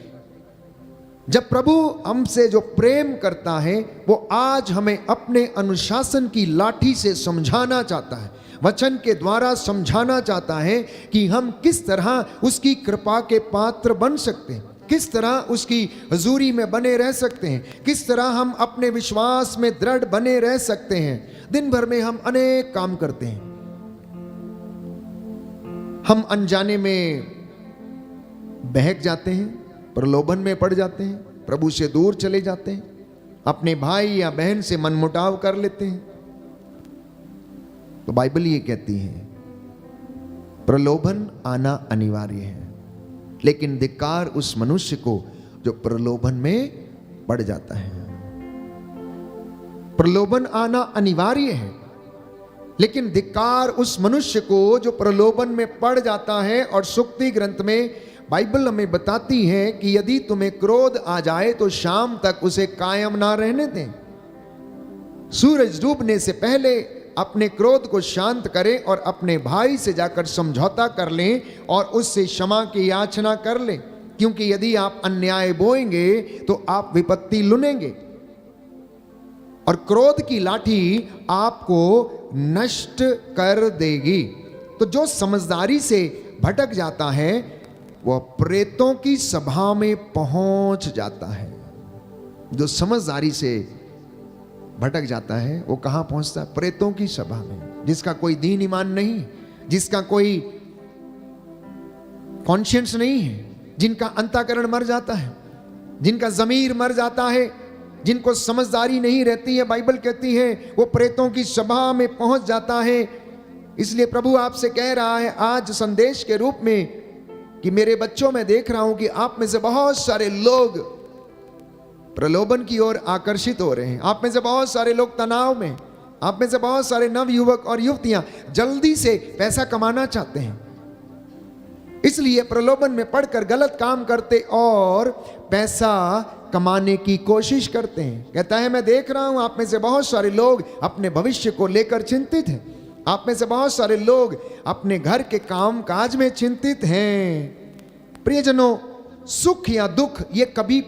जब प्रभु हमसे जो प्रेम करता है वो आज हमें अपने अनुशासन की लाठी से समझाना चाहता है, वचन के द्वारा समझाना चाहता है कि हम किस तरह उसकी कृपा के पात्र बन सकते हैं, किस तरह उसकी हजूरी में बने रह सकते हैं, किस तरह हम अपने विश्वास में दृढ़ बने रह सकते हैं। दिन भर में हम अनेक काम करते हैं, हम अनजाने में बहक जाते हैं, प्रलोभन में पड़ जाते हैं, प्रभु से दूर चले जाते हैं, अपने भाई या बहन से मनमुटाव कर लेते हैं। तो बाइबल ये कहती है प्रलोभन आना अनिवार्य है, लेकिन धिक्कार उस मनुष्य को जो प्रलोभन में पड़ जाता है। प्रलोभन आना अनिवार्य है, लेकिन धिक्कार उस मनुष्य को जो प्रलोभन में पड़ जाता है। और सुक्ति ग्रंथ में बाइबल हमें बताती है कि यदि तुम्हें क्रोध आ जाए तो शाम तक उसे कायम ना रहने दें। सूरज डूबने से पहले अपने क्रोध को शांत करें और अपने भाई से जाकर समझौता कर लें और उससे क्षमा की याचना कर लें। क्योंकि यदि आप अन्याय बोएंगे तो आप विपत्ति लुनेंगे, और क्रोध की लाठी आपको नष्ट कर देगी। तो जो समझदारी से भटक जाता है वह प्रेतों की सभा में पहुंच जाता है। जो समझदारी से भटक जाता है वो कहां पहुंचता है? प्रेतों की सभा में। जिसका कोई दीन ईमान नहीं, जिसका कोई कॉन्शियंस नहीं है, जिनका अंतःकरण मर जाता है, जिनका जमीर मर जाता है, जिनको समझदारी नहीं रहती है, बाइबल कहती है वो प्रेतों की सभा में पहुंच जाता है। इसलिए प्रभु आपसे कह रहा है आज संदेश के रूप में कि मेरे बच्चों, मैं देख रहा हूं कि आप में से बहुत सारे लोग प्रलोभन की ओर आकर्षित हो रहे हैं। आप में से बहुत सारे लोग तनाव में, आप में से बहुत सारे नव युवक और युवतियां जल्दी से पैसा कमाना चाहते हैं, इसलिए प्रलोभन में पड़कर गलत काम करते और पैसा कमाने की कोशिश करते हैं। कहता है मैं देख रहा हूं आप में से बहुत सारे लोग अपने भविष्य को लेकर चिंतित हैं। आप में से बहुत सारे लोग अपने घर के काम काज में चिंतित हैं। प्रियजनों, सुख या दुख ये कभी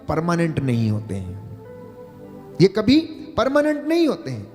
परमानेंट नहीं होते हैं, ये कभी परमानेंट नहीं होते हैं।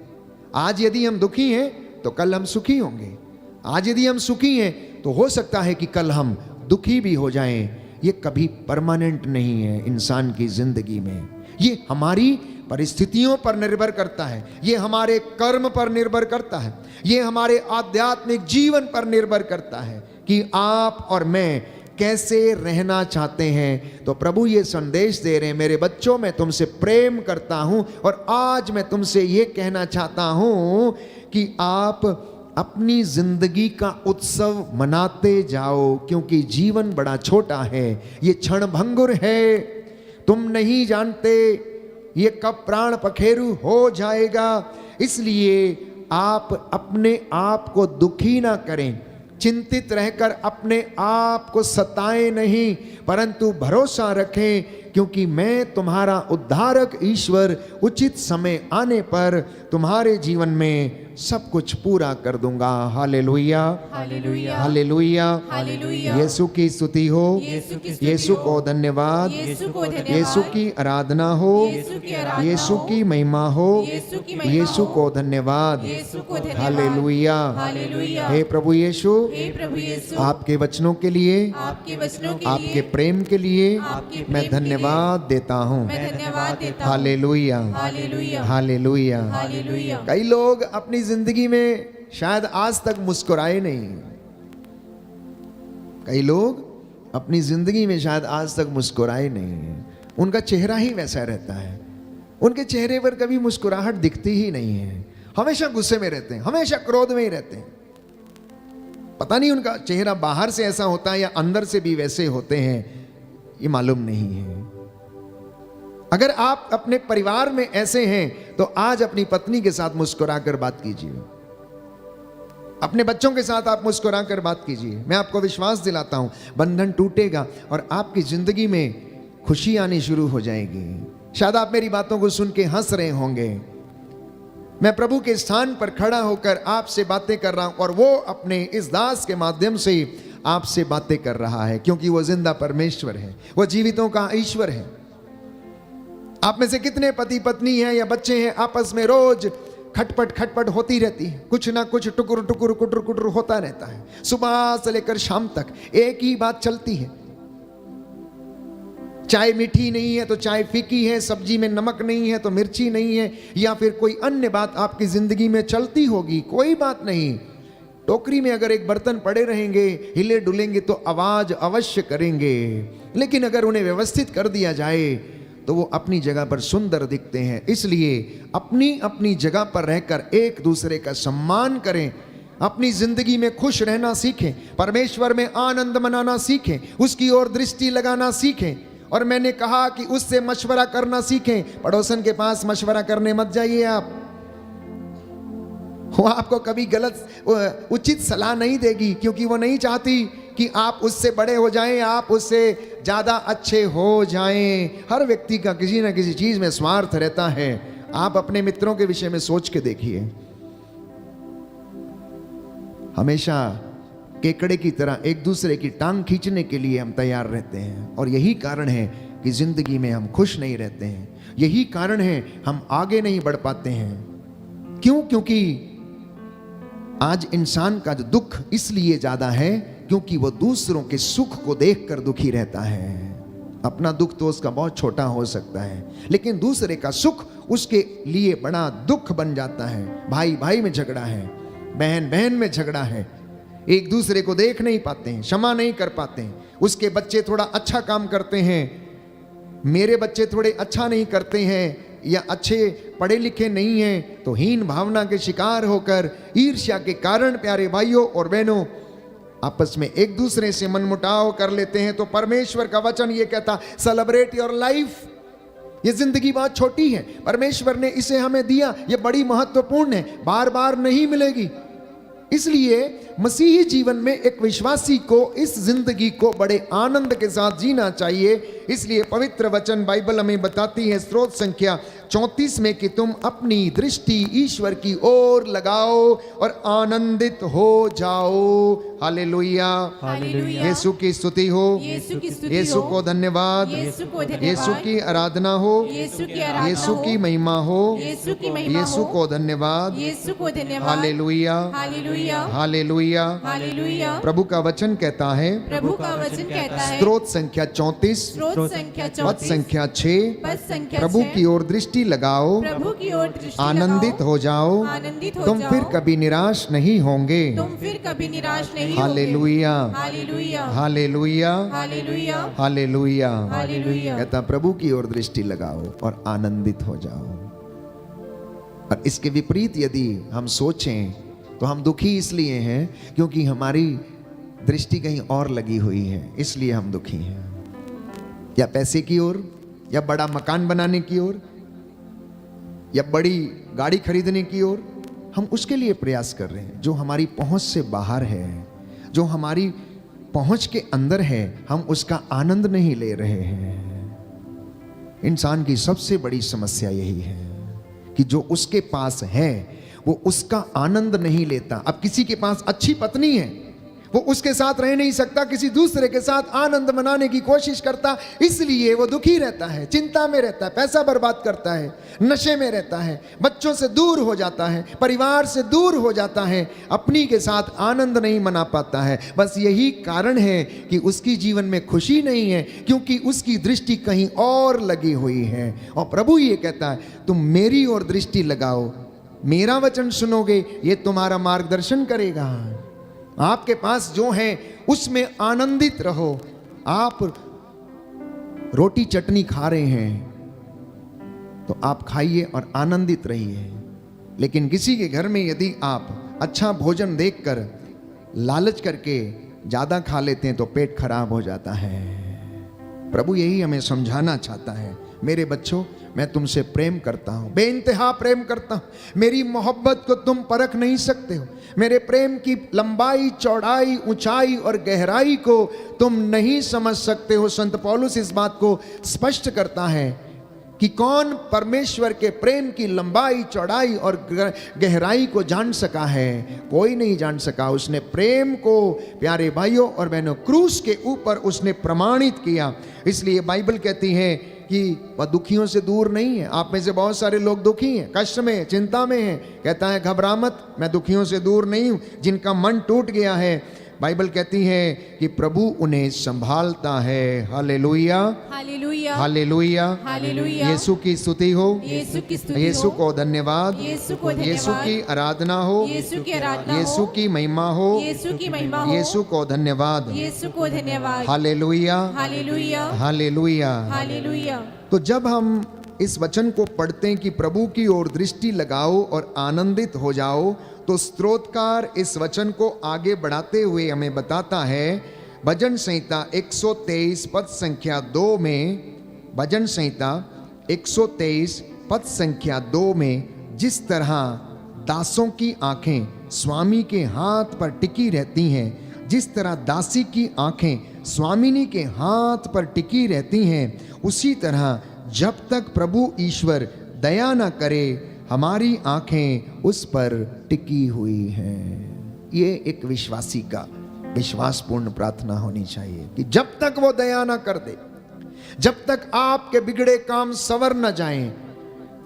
आज यदि हम दुखी हैं तो कल हम सुखी होंगे, आज यदि हम सुखी हैं तो हो सकता है कि कल हम दुखी भी हो जाएं। ये कभी परमानेंट नहीं है इंसान की जिंदगी में। ये हमारी परिस्थितियों पर निर्भर करता है, ये हमारे कर्म पर निर्भर करता है, ये हमारे आध्यात्मिक जीवन पर निर्भर करता है कि आप और मैं कैसे रहना चाहते हैं। तो प्रभु ये संदेश दे रहे हैं, मेरे बच्चों मैं तुमसे प्रेम करता हूं और आज मैं तुमसे ये कहना चाहता हूं कि आप अपनी जिंदगी का उत्सव मनाते जाओ, क्योंकि जीवन बड़ा छोटा है, ये क्षणभंगुर है। तुम नहीं जानते ये कब प्राण पखेरु हो जाएगा। इसलिए आप अपने आप को दुखी ना करें, चिंतित रहकर अपने आप को सताएं नहीं, परंतु भरोसा रखें, क्योंकि मैं तुम्हारा उद्धारक ईश्वर उचित समय आने पर तुम्हारे जीवन में सब कुछ पूरा कर दूंगा। Hallelujah, hallelujah, hallelujah, hallelujah. Yeshu की स्तुति हो, यीशु की स्तुति यीशु हो, को धन्यवाद, यीशु को धन्यवाद, यीशु की आराधना हो, यीशु की आराधना यीशु हो, की महिमा हो, यीशु की महिमा यीशु हो, को धन्यवाद। यीशु को धन्यवाद। Hallelujah, hallelujah. हे प्रभु यीशु, हे प्रभु यीशु, आपके वचनों के लिए, आपके वचनों के आपके लिए, प्रेम के लिए आपके प्रेम मैं के लिए धन्यवाद देता हूँ। मैं धन्यवाद देता हूँ। Hallelujah, hallelujah, hallelujah. हालेलुया। कई लोग अपनी जिंदगी में शायद आज तक मुस्कुराए नहीं, कई लोग अपनी जिंदगी में शायद आज तक मुस्कुराए नहीं, उनका चेहरा ही वैसा रहता है, उनके चेहरे पर कभी मुस्कुराहट दिखती ही नहीं है, हमेशा गुस्से में रहते हैं, हमेशा क्रोध में ही रहते हैं। पता नहीं उनका चेहरा बाहर से ऐसा होता है या अंदर से भी वैसे होते हैं, ये मालूम नहीं है। अगर आप अपने परिवार में ऐसे हैं तो आज अपनी पत्नी के साथ मुस्कुरा कर बात कीजिए, अपने बच्चों के साथ आप मुस्कुरा कर बात कीजिए। मैं आपको विश्वास दिलाता हूं बंधन टूटेगा और आपकी जिंदगी में खुशी आनी शुरू हो जाएगी। शायद आप मेरी बातों को सुन के हंस रहे होंगे। मैं प्रभु के स्थान पर खड़ा होकर आपसे बातें कर रहा हूं और वो अपने इस दास के माध्यम से आपसे बातें कर रहा है, क्योंकि वो जिंदा परमेश्वर है, वो जीवितों का ईश्वर है। आप में से कितने पति पत्नी हैं या बच्चे हैं, आपस में रोज खटपट खटपट होती रहती है, कुछ ना कुछ टुकुर टुकुर कुटर कुटर होता रहता है, सुबह से लेकर शाम तक एक ही बात चलती है। चाय मीठी नहीं है तो चाय फीकी है, सब्जी में नमक नहीं है तो मिर्ची नहीं है, या फिर कोई अन्य बात आपकी जिंदगी में चलती होगी। कोई बात नहीं, टोकरी में अगर एक बर्तन पड़े रहेंगे, हिले डुलेंगे तो आवाज अवश्य करेंगे, लेकिन अगर उन्हें व्यवस्थित कर दिया जाए तो वो अपनी जगह पर सुंदर दिखते हैं। इसलिए अपनी अपनी जगह पर रहकर एक दूसरे का सम्मान करें, अपनी जिंदगी में खुश रहना सीखें, परमेश्वर में आनंद मनाना सीखें, उसकी ओर दृष्टि लगाना सीखें। और मैंने कहा कि उससे मशवरा करना सीखें। पड़ोसन के पास मशवरा करने मत जाइए आप, वो आपको कभी गलत उचित सलाह नहीं देगी, क्योंकि वो नहीं चाहती कि आप उससे बड़े हो जाएं, आप उससे ज़्यादा अच्छे हो जाएं। हर व्यक्ति का किसी ना किसी चीज़ में स्वार्थ रहता है। आप अपने मित्रों के विषय में सोच के देखिए, हमेशा केकड़े की तरह एक दूसरे की टांग खींचने के लिए हम तैयार रहते हैं। और यही कारण है कि जिंदगी में हम खुश नहीं रहते हैं, यही कारण है हम आगे नहीं बढ़ पाते हैं। क्यों? क्योंकि आज इंसान का जो दुख इसलिए ज्यादा है क्योंकि वो दूसरों के सुख को देखकर दुखी रहता है। अपना दुख तो उसका बहुत छोटा हो सकता है, लेकिन दूसरे का सुख उसके लिए बड़ा दुख बन जाता है। भाई भाई में झगड़ा है, बहन बहन में झगड़ा है, एक दूसरे को देख नहीं पाते हैं, क्षमा नहीं कर पाते हैं। उसके बच्चे थोड़ा अच्छा काम करते हैं, मेरे बच्चे थोड़े अच्छा नहीं करते हैं, या अच्छे पढ़े लिखे नहीं हैं, तो हीन भावना के शिकार होकर ईर्ष्या के कारण प्यारे भाइयों और बहनों आपस में एक दूसरे से मनमुटाव कर लेते हैं। तो परमेश्वर का वचन ये कहता, सेलिब्रेट योर लाइफ। ये जिंदगी बहुत छोटी है, परमेश्वर ने इसे हमें दिया, ये बड़ी महत्वपूर्ण है, बार बार नहीं मिलेगी। इसलिए मसीही जीवन में एक विश्वासी को इस जिंदगी को बड़े आनंद के साथ जीना चाहिए। इसलिए पवित्र वचन बाइबल हमें बताती है स्त्रोत संख्या 34 में कि तुम अपनी दृष्टि ईश्वर की ओर लगाओ और आनंदित हो जाओ। Hallelujah, hallelujah. यीशु की स्तुति हो, यीशु की स्तुति यीशु हो, को धन्यवाद, यीशु को धन्यवाद, यीशु की आराधना हो, यीशु की आराधना यीशु हो, की महिमा हो, यीशु की महिमा यीशु हो, को धन्यवाद। यीशु को धन्यवाद। Hallelujah, hallelujah, hallelujah. हालेलुया। प्रभु का वचन कहता है, प्रभु का वचन कहता है, स्त्रोत संख्या 34 स्रोत संख्या पद 34 संख्या 6, पद संख्या प्रभु 6, की ओर दृष्टि लगाओ, प्रभु की ओर दृष्टि आनंदित लगाओ, हो जाओ, आनंदित हो तुम जाओ, फिर कभी निराश नहीं होंगे। तुम फिर कभी निराश नहीं होगे। Hallelujah, hallelujah, hallelujah, hallelujah, hallelujah. Hallelujah. कहता प्रभु की ओर दृष्टि लगाओ और आनंदित हो जाओ। और इसके विपरीत यदि हम सोचें तो हम दुखी इसलिए हैं क्योंकि हमारी दृष्टि कहीं और लगी हुई है, इसलिए हम दुखी हैं। या पैसे की ओर, या बड़ा मकान बनाने की ओर, या बड़ी गाड़ी खरीदने की ओर, हम उसके लिए प्रयास कर रहे हैं जो हमारी पहुंच से बाहर है, जो हमारी पहुंच के अंदर है, हम उसका आनंद नहीं ले रहे हैं। इंसान की सबसे बड़ी समस्या यही है कि जो उसके पास है वो उसका आनंद नहीं लेता। अब किसी के पास अच्छी पत्नी है, वो उसके साथ रह नहीं सकता, किसी दूसरे के साथ आनंद मनाने की कोशिश करता, इसलिए वो दुखी रहता है, चिंता में रहता है, पैसा बर्बाद करता है, नशे में रहता है, बच्चों से दूर हो जाता है, परिवार से दूर हो जाता है, अपनी के साथ आनंद नहीं मना पाता है। बस यही कारण है कि उसकी जीवन में खुशी नहीं है, क्योंकि उसकी दृष्टि कहीं और लगी हुई है। और प्रभु ये कहता है तुम मेरी ओर दृष्टि लगाओ, मेरा वचन सुनोगे, ये तुम्हारा मार्गदर्शन करेगा। आपके पास जो है उसमें आनंदित रहो। आप रोटी चटनी खा रहे हैं तो आप खाइए और आनंदित रहिए, लेकिन किसी के घर में यदि आप अच्छा भोजन देखकर लालच करके ज्यादा खा लेते हैं तो पेट खराब हो जाता है। प्रभु यही हमें समझाना चाहता है, मेरे बच्चों मैं तुमसे प्रेम करता हूं, बेइंतहा प्रेम करता हूं, मेरी मोहब्बत को तुम परख नहीं सकते हो, मेरे प्रेम की लंबाई, चौड़ाई, ऊंचाई और गहराई को तुम नहीं समझ सकते हो। संत पौलुस इस बात को स्पष्ट करता है कि कौन परमेश्वर के प्रेम की लंबाई, चौड़ाई और गहराई को जान सका है? कोई नहीं जान सका। उसने प्रेम को प्यारे भाइयों और बहनों क्रूस के ऊपर उसने प्रमाणित किया। इसलिए बाइबल कहती है कि वह दुखियों से दूर नहीं है। आप में से बहुत सारे लोग दुखी हैं, कष्ट में, चिंता में हैं। कहता है घबरा मत, मैं दुखियों से दूर नहीं हूं। जिनका मन टूट गया है, बाइबल कहती है कि प्रभु उन्हें संभालता है। Hallelujah, hallelujah, hallelujah, hallelujah. Yeshu की स्तुति हो, यीशु की स्तुति यीशु हो, को धन्यवाद, यीशु को धन्यवाद, यीशु की आराधना हो, यीशु की आराधना यीशु हो, की महिमा हो, यीशु की महिमा हो, यीशु को धन्यवाद। यीशु को धन्यवाद। Hallelujah, hallelujah, hallelujah. हालेलुया। तो जब हम इस वचन को पढ़ते हैं कि प्रभु की ओर दृष्टि लगाओ और आनंदित हो जाओ, तो स्तोत्रकार इस वचन को आगे बढ़ाते हुए हमें बताता है भजन संहिता 123 पद संख्या 2 में, भजन संहिता 123 पद संख्या 2 में जिस तरह दासों की आंखें स्वामी के हाथ पर टिकी रहती हैं, जिस तरह दासी की आंखें स्वामिनी के हाथ पर टिकी रहती हैं, उसी तरह जब तक प्रभु ईश्वर दया न करे हमारी आंखें उस पर टिकी हुई हैं। ये एक विश्वासी का विश्वासपूर्ण प्रार्थना होनी चाहिए कि जब तक वो दया ना कर दे, जब तक आपके बिगड़े काम संवर न जाएं,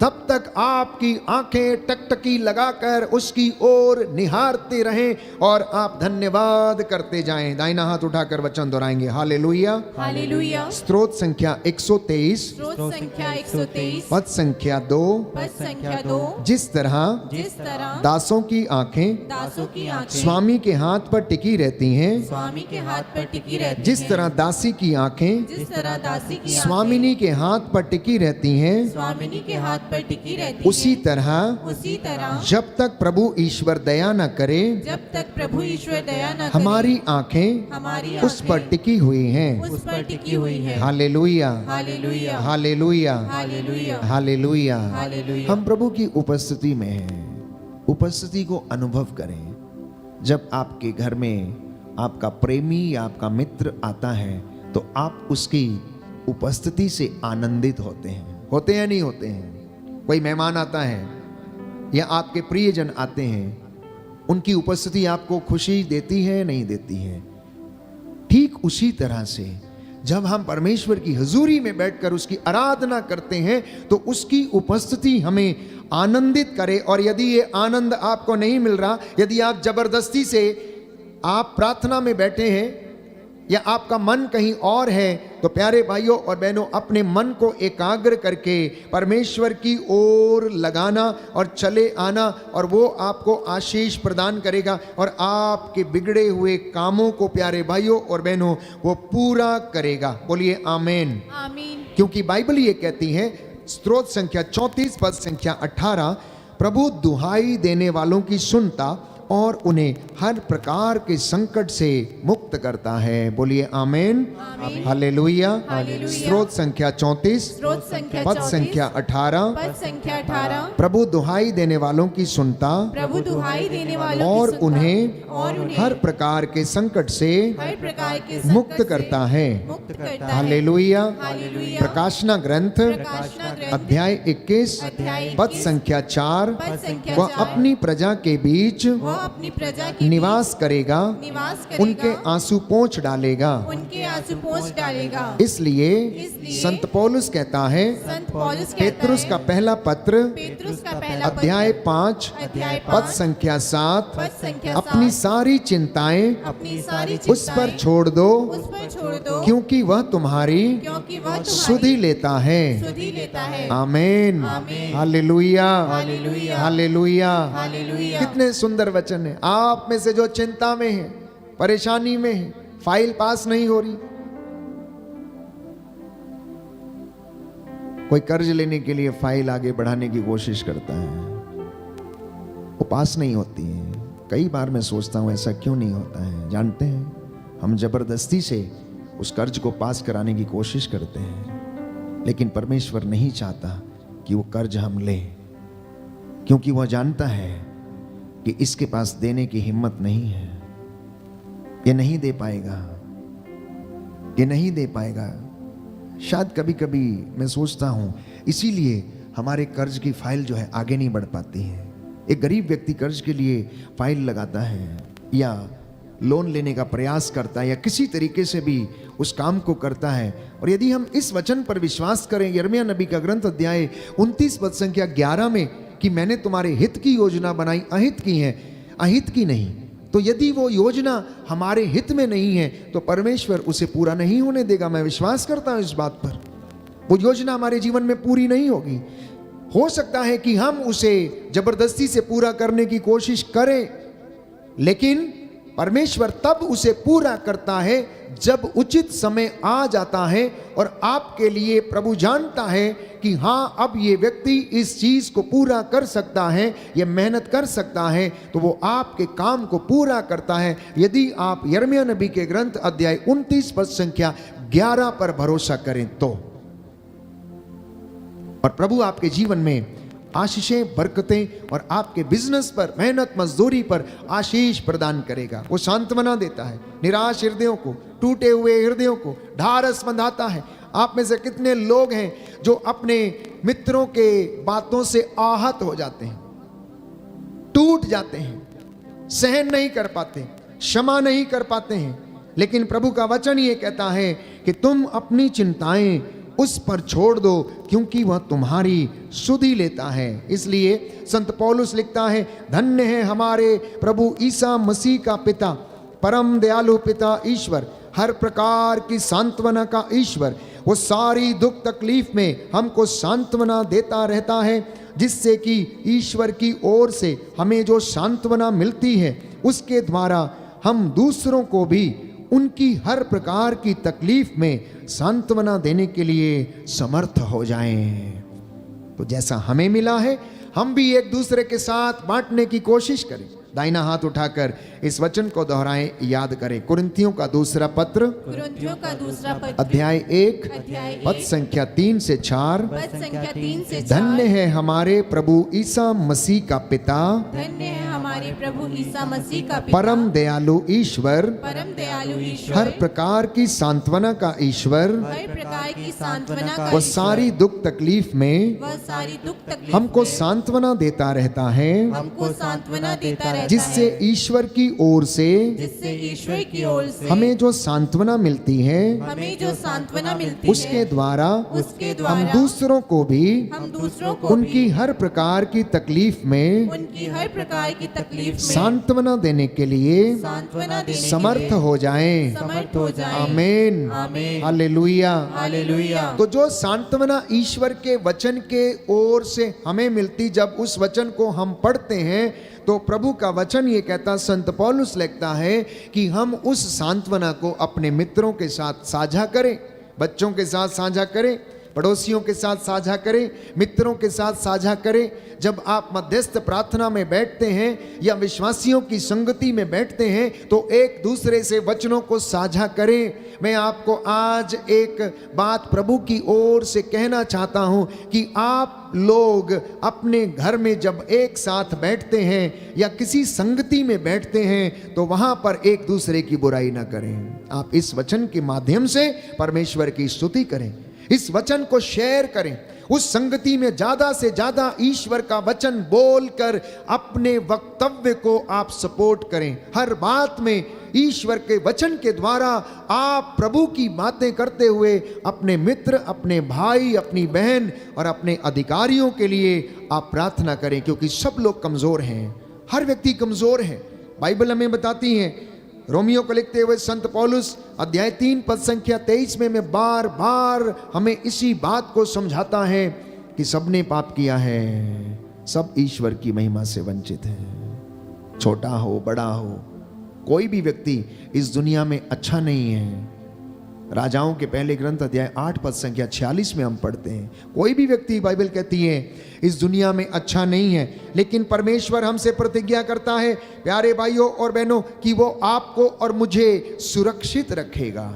तब तक आपकी आंखें टकटकी लगाकर उसकी ओर निहारते रहें और आप धन्यवाद करते जाएं। दाहिना हाथ उठाकर वचन दोहराएंगे, हालेलुया। हालेलुया। स्तोत्र संख्या 123, स्रोत संख्या 123, पद संख्या 2। पद संख्या 2। जिस तरह दासों की आंखें दासों की आंखें स्वामी के हाथ पर टिकी रहती हैं, स्वामी के हाथ पर टिकी रहती जिस तरह दासी की आंखें जिस तरह दासी की स्वामिनी के हाथ पर टिकी रहती हैं, स्वामिनी के हाथ पर टिकी रहती उसी तरह उसी तरह जब तक प्रभु ईश्वर दया न करे, जब तक प्रभु ईश्वर दया न करे, हमारी आंखें हमारी उस पर टिकी हुई हैं। उस पर टिकी हुई है। Hallelujah, hallelujah. Hallelujah, hallelujah. Hallelujah. Hallelujah. हम प्रभु की उपस्थिति में हैं। उपस्थिति को अनुभव करें। जब आपके घर में आपका प्रेमी या आपका मित्र आता है तो आप उसकी उपस्थिति से आनंदित होते हैं नहीं होते हैं? कोई मेहमान आता है या आपके प्रियजन आते हैं, उनकी उपस्थिति आपको खुशी देती है नहीं देती है? ठीक उसी तरह से जब हम परमेश्वर की हजूरी में बैठकर उसकी आराधना करते हैं तो उसकी उपस्थिति हमें आनंदित करे। और यदि ये आनंद आपको नहीं मिल रहा, यदि आप जबरदस्ती से आप प्रार्थना में बैठे हैं या आपका मन कहीं और है, तो प्यारे भाइयों और बहनों, अपने मन को एकाग्र करके परमेश्वर की ओर लगाना और चले आना, और वो आपको आशीष प्रदान करेगा और आपके बिगड़े हुए कामों को प्यारे भाइयों और बहनों वो पूरा करेगा। बोलिए आमीन। आमीन। क्योंकि बाइबल ये कहती है, स्तोत्र संख्या 34 पद संख्या 18, प्रभु दुहाई देने वालों की सुनता और उन्हें हर प्रकार के संकट से मुक्त करता है। बोलिए आमीन। हालेलुया। स्तोत्र संख्या 34 स्रोत संख्या पद 34, संख्या 18, पद संख्या 18, प्रभु दुहाई देने वालों की सुनता प्रभु दुहाई देने वालों की और सुनता उन्हें हर प्रकार के संकट से हर प्रकार के संकट मुक्त से करता है। मुक्त करता है। हालेलुया। हालेलुया। प्रकाशना ग्रंथ प्रकाशना ग्रंथ अध्याय 21 अध्याय पद 21, संख्या 4, पद संख्या वह 4, अपनी प्रजा के बीच वह अपनी प्रजा की निवास करेगा, निवास करेगा, उनके आंसू पोंछ डालेगा। उनके आंसू पोंछ डालेगा। इसलिए संत पौलुस कहता है, संत पौलुस कहता पेतरुस है, का पहला पत्र पेतरुस का पहला अध्याय पत्र 5 अध्याय पद 5 संख्या 7, पद संख्या अपनी 7, सारी चिंताएं अपनी सारी उस पर चिंताएं छोड़ दो, उस पर छोड़ दो, क्योंकि वह तुम्हारी क्योंकि वह सुधि लेता है। सुधि लेता है। आमीन। आमीन। Hallelujah, hallelujah. हालेलुया। हालेलुया। कितने सुंदर वचन है। आप में से जो चिंता में है, परेशानी में है, फाइल पास नहीं हो रही, कोई कर्ज लेने के लिए फाइल आगे बढ़ाने की कोशिश करता है, वो पास नहीं होती है। कई बार मैं सोचता हूं ऐसा क्यों नहीं होता है। जानते हैं, हम जबरदस्ती से उस कर्ज को पास कराने की कोशिश करते हैं, लेकिन परमेश्वर नहीं चाहता कि वो कर्ज हम लें, क्योंकि वह जानता है कि इसके पास देने की हिम्मत नहीं है, ये नहीं दे पाएगा, ये नहीं दे पाएगा। शायद कभी कभी मैं सोचता हूं इसीलिए हमारे कर्ज की फाइल जो है आगे नहीं बढ़ पाती है। एक गरीब व्यक्ति कर्ज के लिए फाइल लगाता है या लोन लेने का प्रयास करता है या किसी तरीके से भी उस काम को करता है, और यदि हम इस वचन पर विश्वास करें, यिर्मयाह नबी का ग्रंथ अध्याय 29 पद संख्या 11 में, कि मैंने तुम्हारे हित की योजना बनाई, अहित की है, अहित की नहीं। तो यदि वो योजना हमारे हित में नहीं है तो परमेश्वर उसे पूरा नहीं होने देगा। मैं विश्वास करता हूं इस बात पर। वो योजना हमारे जीवन में पूरी नहीं होगी। हो सकता है कि हम उसे जबरदस्ती से पूरा करने की कोशिश करें, लेकिन परमेश्वर तब उसे पूरा करता है जब उचित समय आ जाता है और आपके लिए प्रभु जानता है कि हाँ, अब ये व्यक्ति इस चीज को पूरा कर सकता है, ये मेहनत कर सकता है, तो वो आपके काम को पूरा करता है। यदि आप यिर्मयाह नबी के ग्रंथ अध्याय 29 पद संख्या 11 पर भरोसा करें तो, और प्रभु आपके जीवन में आशीषें, बरकतें और आपके बिजनेस पर, मेहनत मजदूरी पर आशीष प्रदान करेगा। वो सांत्वना देता है निराश हृदयों को, टूटे हुए हृदयों को ढारस बंधाता है। आप में से कितने लोग हैं जो अपने मित्रों के बातों से आहत हो जाते हैं, टूट जाते हैं, सहन नहीं कर पाते, क्षमा नहीं कर पाते हैं, लेकिन प्रभु का वचन ये कहता है कि तुम अपनी चिंताएं उस पर छोड़ दो, क्योंकि वह तुम्हारी सुधि लेता है। इसलिए संत पौलुस लिखता है, धन्य है हमारे प्रभु ईसा मसीह का पिता, परम दयालु पिता ईश्वर, हर प्रकार की सांत्वना का ईश्वर। वो सारी दुख तकलीफ में हमको सांत्वना देता रहता है, जिससे कि ईश्वर की ओर से हमें जो सांत्वना मिलती है उसके द्वारा हम दूसरों को भी उनकी हर प्रकार की तकलीफ में सांत्वना देने के लिए समर्थ हो जाएं। तो जैसा हमें मिला है हम भी एक दूसरे के साथ बांटने की कोशिश करें। दाहिना हाथ उठाकर इस वचन को दोहराएं, याद करें। कुरिन्थियों का दूसरा पत्र, कुरिन्थियों का दूसरा पत्र, अध्याय 1 अध्याय पद संख्या 3 से 4। पद संख्या 3 से 4। धन्य है हमारे प्रभु ईसा मसीह का पिता, धन्य है हमारे प्रभु ईसा मसीह का पिता, परम दयालु ईश्वर, परम दयालु ईश्वर, हर प्रकार की सांत्वना का ईश्वर। हर प्रकार की सांत्वना का वह ईश्वर, सारी दुख तकलीफ में वह सारी दुख तकलीफ हमको में सांत्वना देता रहता है, हमको सांत्वना देता रहता जिससे है, ईश्वर की ओर से जिससे ईश्वर की ओर से हमें जो सांत्वना मिलती है हमें जो सांत्वना मिलती उसके है, द्वारा उसके हम द्वारा दूसरों को भी हम दूसरों को उनकी हर प्रकार की तकलीफ में उनकी हर प्रकार की तकलीफ में सांत्वना देने के लिए सांत्वना देने के समर्थ लिए हो जाएं। समर्थ हो जाए। आमीन, आमीन, हालेलुया। हालेलुया। तो जो सांत्वना ईश्वर के वचन के ओर से हमें मिलती, जब उस वचन को हम पढ़ते हैं तो प्रभु का वचन ये कहता, संत पौलुस लिखता है कि हम उस सांत्वना को अपने मित्रों के साथ साझा करें, बच्चों के साथ साझा करें, पड़ोसियों के साथ साझा करें, मित्रों के साथ साझा करें। जब आप मध्यस्थ प्रार्थना में बैठते हैं या विश्वासियों की संगति में बैठते हैं तो एक दूसरे से वचनों को साझा करें। मैं आपको आज एक बात प्रभु की ओर से कहना चाहता हूं कि आप लोग अपने घर में जब एक साथ बैठते हैं या किसी संगति में बैठते हैं तो वहां पर एक दूसरे की बुराई ना करें। आप इस वचन के माध्यम से परमेश्वर की स्तुति करें, इस वचन को शेयर करें, उस संगति में ज्यादा से ज्यादा ईश्वर का वचन बोलकर अपने वक्तव्य को आप सपोर्ट करें। हर बात में ईश्वर के वचन के द्वारा आप प्रभु की बातें करते हुए अपने मित्र, अपने भाई, अपनी बहन और अपने अधिकारियों के लिए आप प्रार्थना करें, क्योंकि सब लोग कमजोर हैं, हर व्यक्ति कमजोर है। बाइबल हमें बताती है, रोमियो को लिखते हुए संत पौलुस अध्याय 3 पद संख्या 23 में बार बार हमें इसी बात को समझाता है कि सबने पाप किया है, सब ईश्वर की महिमा से वंचित है। छोटा हो बड़ा हो, कोई भी व्यक्ति इस दुनिया में अच्छा नहीं है। राजाओं के पहले ग्रंथ अध्याय 8 पद संख्या 46 में हम पढ़ते हैं, कोई भी व्यक्ति, बाइबल कहती है, इस दुनिया में अच्छा नहीं है। लेकिन परमेश्वर हमसे प्रतिज्ञा करता है प्यारे भाइयों और बहनों कि वो आपको और मुझे सुरक्षित रखेगा,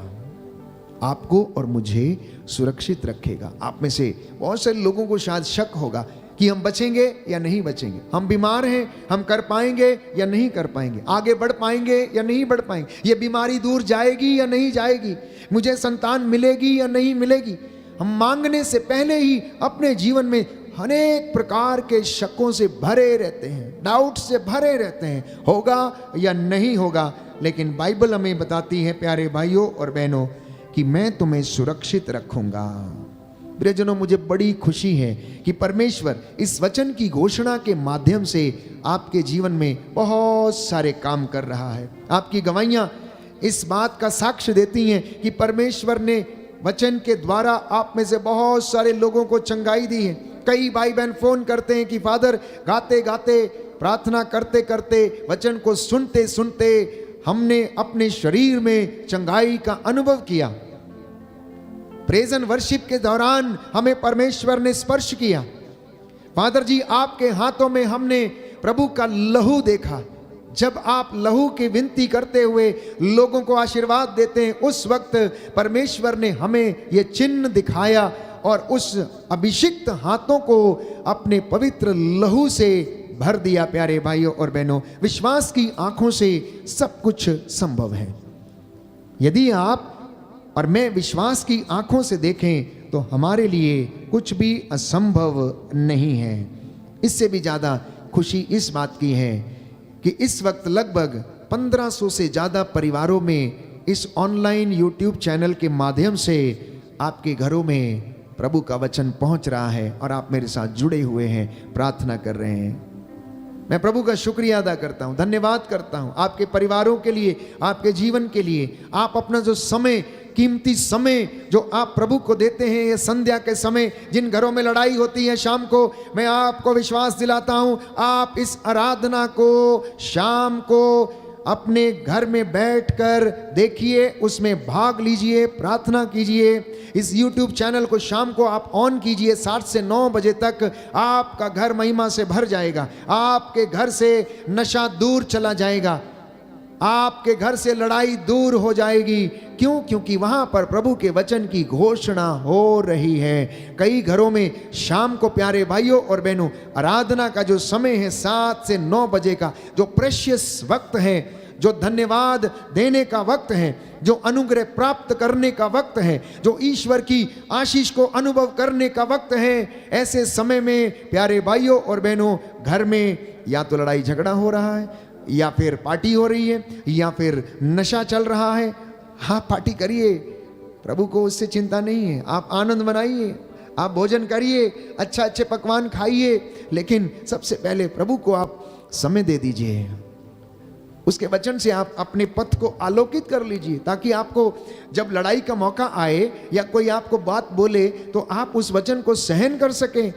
आपको और मुझे सुरक्षित रखेगा। आप में से बहुत सारे लोगों को शायद शक होगा कि हम बचेंगे या नहीं बचेंगे, हम बीमार हैं, हम कर पाएंगे या नहीं कर पाएंगे, आगे बढ़ पाएंगे या नहीं बढ़ पाएंगे, ये बीमारी दूर जाएगी या नहीं जाएगी, मुझे संतान मिलेगी या नहीं मिलेगी। हम मांगने से पहले ही अपने जीवन में अनेक प्रकार के शकों से भरे रहते हैं, डाउट से भरे रहते हैं, होगा या नहीं होगा। लेकिन बाइबल हमें बताती है प्यारे भाइयों और बहनों कि मैं तुम्हें सुरक्षित रखूंगा। प्रियजनों, मुझे बड़ी खुशी है कि परमेश्वर इस वचन की घोषणा के माध्यम से आपके जीवन में बहुत सारे काम कर रहा है। आपकी गवाहियां इस बात का साक्ष्य देती हैं कि परमेश्वर ने वचन के द्वारा आप में से बहुत सारे लोगों को चंगाई दी है। कई भाई बहन फोन करते हैं कि फादर, गाते गाते, प्रार्थना करते करते, वचन को सुनते सुनते हमने अपने शरीर में चंगाई का अनुभव किया। प्रेज एंड वर्शिप के दौरान हमें परमेश्वर ने स्पर्श किया। फादर जी, आपके हाथों में हमने प्रभु का लहू देखा। जब आप लहू की विनती करते हुए लोगों को आशीर्वाद देते हैं, उस वक्त परमेश्वर ने हमें ये चिन्ह दिखाया और उस अभिषिक्त हाथों को अपने पवित्र लहू से भर दिया। प्यारे भाइयों और बहनों, विश्वास की आंखों से सब कुछ संभव है। यदि आप और मैं विश्वास की आंखों से देखें तो हमारे लिए कुछ भी असंभव नहीं है। इससे भी ज़्यादा खुशी इस बात की है कि इस वक्त लगभग 1500 से ज़्यादा परिवारों में इस ऑनलाइन यूट्यूब चैनल के माध्यम से आपके घरों में प्रभु का वचन पहुंच रहा है और आप मेरे साथ जुड़े हुए हैं, प्रार्थना कर रहे हैं। मैं प्रभु का शुक्रिया अदा करता हूं, धन्यवाद करता हूं आपके परिवारों के लिए, आपके जीवन के लिए। आप अपना जो समय, कीमती समय जो आप प्रभु को देते हैं, ये संध्या के समय जिन घरों में लड़ाई होती है शाम को, मैं आपको विश्वास दिलाता हूं आप इस आराधना को शाम को अपने घर में बैठकर देखिए, उसमें भाग लीजिए, प्रार्थना कीजिए। इस YouTube चैनल को शाम को आप ऑन कीजिए, 7 से 9 बजे तक आपका घर महिमा से भर जाएगा। आपके घर से नशा दूर चला जाएगा, आपके घर से लड़ाई दूर हो जाएगी। क्यों? क्योंकि वहां पर प्रभु के वचन की घोषणा हो रही है। कई घरों में शाम को प्यारे भाइयों और बहनों आराधना का जो समय है 7 से 9 बजे का, जो प्रेशियस वक्त है, जो धन्यवाद देने का वक्त है, जो अनुग्रह प्राप्त करने का वक्त है, जो ईश्वर की आशीष को अनुभव करने का वक्त है, ऐसे समय में प्यारे भाइयों और बहनों घर में या तो लड़ाई झगड़ा हो रहा है, या फिर पार्टी हो रही है, या फिर नशा चल रहा है। हाँ, पार्टी करिए, प्रभु को उससे चिंता नहीं है। आप आनंद मनाइए, आप भोजन करिए, अच्छे पकवान खाइए, लेकिन सबसे पहले प्रभु को आप समय दे दीजिए। उसके वचन से आप अपने पथ को आलोकित कर लीजिए, ताकि आपको जब लड़ाई का मौका आए या कोई आपको बात बोले तो आप उस वचन को सहन कर सकें।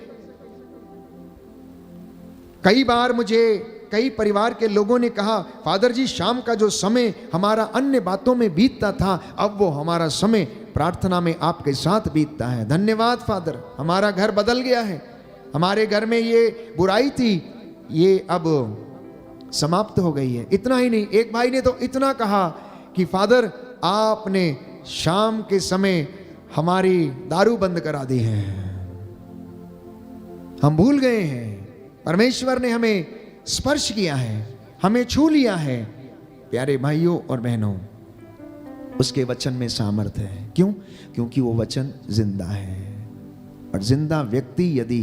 कई बार मुझे कई परिवार के लोगों ने कहा, फादर जी शाम का जो समय हमारा अन्य बातों में बीतता था, अब वो हमारा समय प्रार्थना में आपके साथ बीतता है। धन्यवाद फादर, हमारा घर बदल गया है। हमारे घर में ये बुराई थी, ये अब समाप्त हो गई है। इतना ही नहीं, एक भाई ने तो इतना कहा कि फादर आपने शाम के समय हमारी दारू बंद करा दी है, हम भूल गए हैं, परमेश्वर ने हमें स्पर्श किया है, हमें छू लिया है। प्यारे भाइयों और बहनों, उसके वचन में सामर्थ्य है। क्यों? क्योंकि वो वचन जिंदा है, और जिंदा व्यक्ति यदि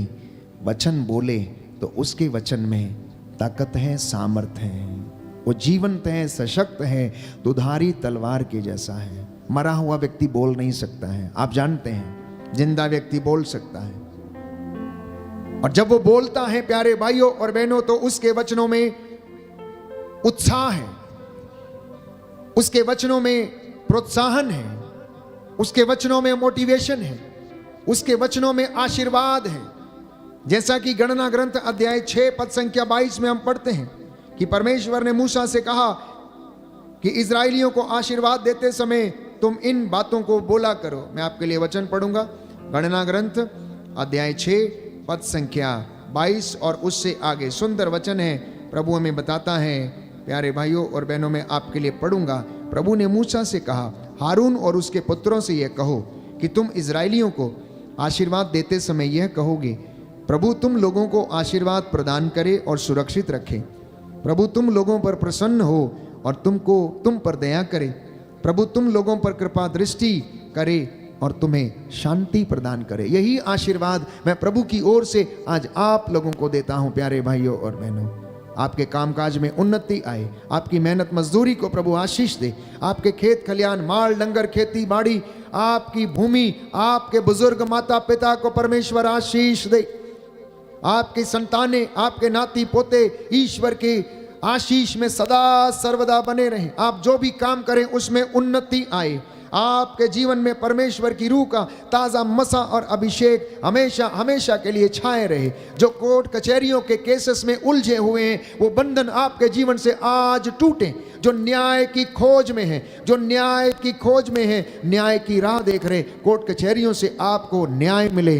वचन बोले तो उसके वचन में ताकत है, सामर्थ्य है, वो जीवंत है, सशक्त है, दुधारी तलवार के जैसा है। मरा हुआ व्यक्ति बोल नहीं सकता है, आप जानते हैं, जिंदा व्यक्ति बोल सकता है। और जब वो बोलता है प्यारे भाइयों और बहनों, तो उसके वचनों में उत्साह है, उसके वचनों में प्रोत्साहन है, उसके वचनों में मोटिवेशन है, उसके वचनों में आशीर्वाद है। जैसा कि गणना ग्रंथ अध्याय 6 पद संख्या 22 में हम पढ़ते हैं कि परमेश्वर ने मूसा से कहा कि इजराइलियों को आशीर्वाद देते समय तुम इन बातों को बोला करो। मैं आपके लिए वचन पढ़ूंगा, गणना ग्रंथ अध्याय 6 पद संख्या 22 और उससे आगे। सुंदर वचन है, प्रभु हमें बताता है। प्यारे भाइयों और बहनों, मैं आपके लिए पढ़ूंगा। प्रभु ने मूसा से कहा, हारून और उसके पुत्रों से यह कहो कि तुम इजराइलियों को आशीर्वाद देते समय यह कहोगे, प्रभु तुम लोगों को आशीर्वाद प्रदान करे और सुरक्षित रखे। प्रभु तुम लोगों पर प्रसन्न हो और तुम पर दया करे। प्रभु तुम लोगों पर कृपा दृष्टि करे और तुम्हें शांति प्रदान करे। यही आशीर्वाद मैं प्रभु की ओर से आज आप लोगों को देता हूं। प्यारे भाइयों और बहनों, आपके कामकाज में उन्नति आए, आपकी मेहनत मजदूरी को प्रभु आशीष दे, आपके खेत खलियान, माल डंगर, खेती बाड़ी, आपकी भूमि, आपके बुजुर्ग माता पिता को परमेश्वर आशीष दे, आपकी संतानें, आपके नाती पोते ईश्वर के आशीष में सदा सर्वदा बने रहें। आप जो भी काम करें उसमें उन्नति आए। आपके जीवन में परमेश्वर की रूह का ताज़ा मसा और अभिषेक हमेशा हमेशा के लिए छाए रहे। जो कोर्ट कचहरियों के केसेस में उलझे हुए हैं, वो बंधन आपके जीवन से आज टूटे। जो न्याय की खोज में है, जो न्याय की खोज में है, न्याय की राह देख रहे, कोर्ट कचहरियों से आपको न्याय मिले।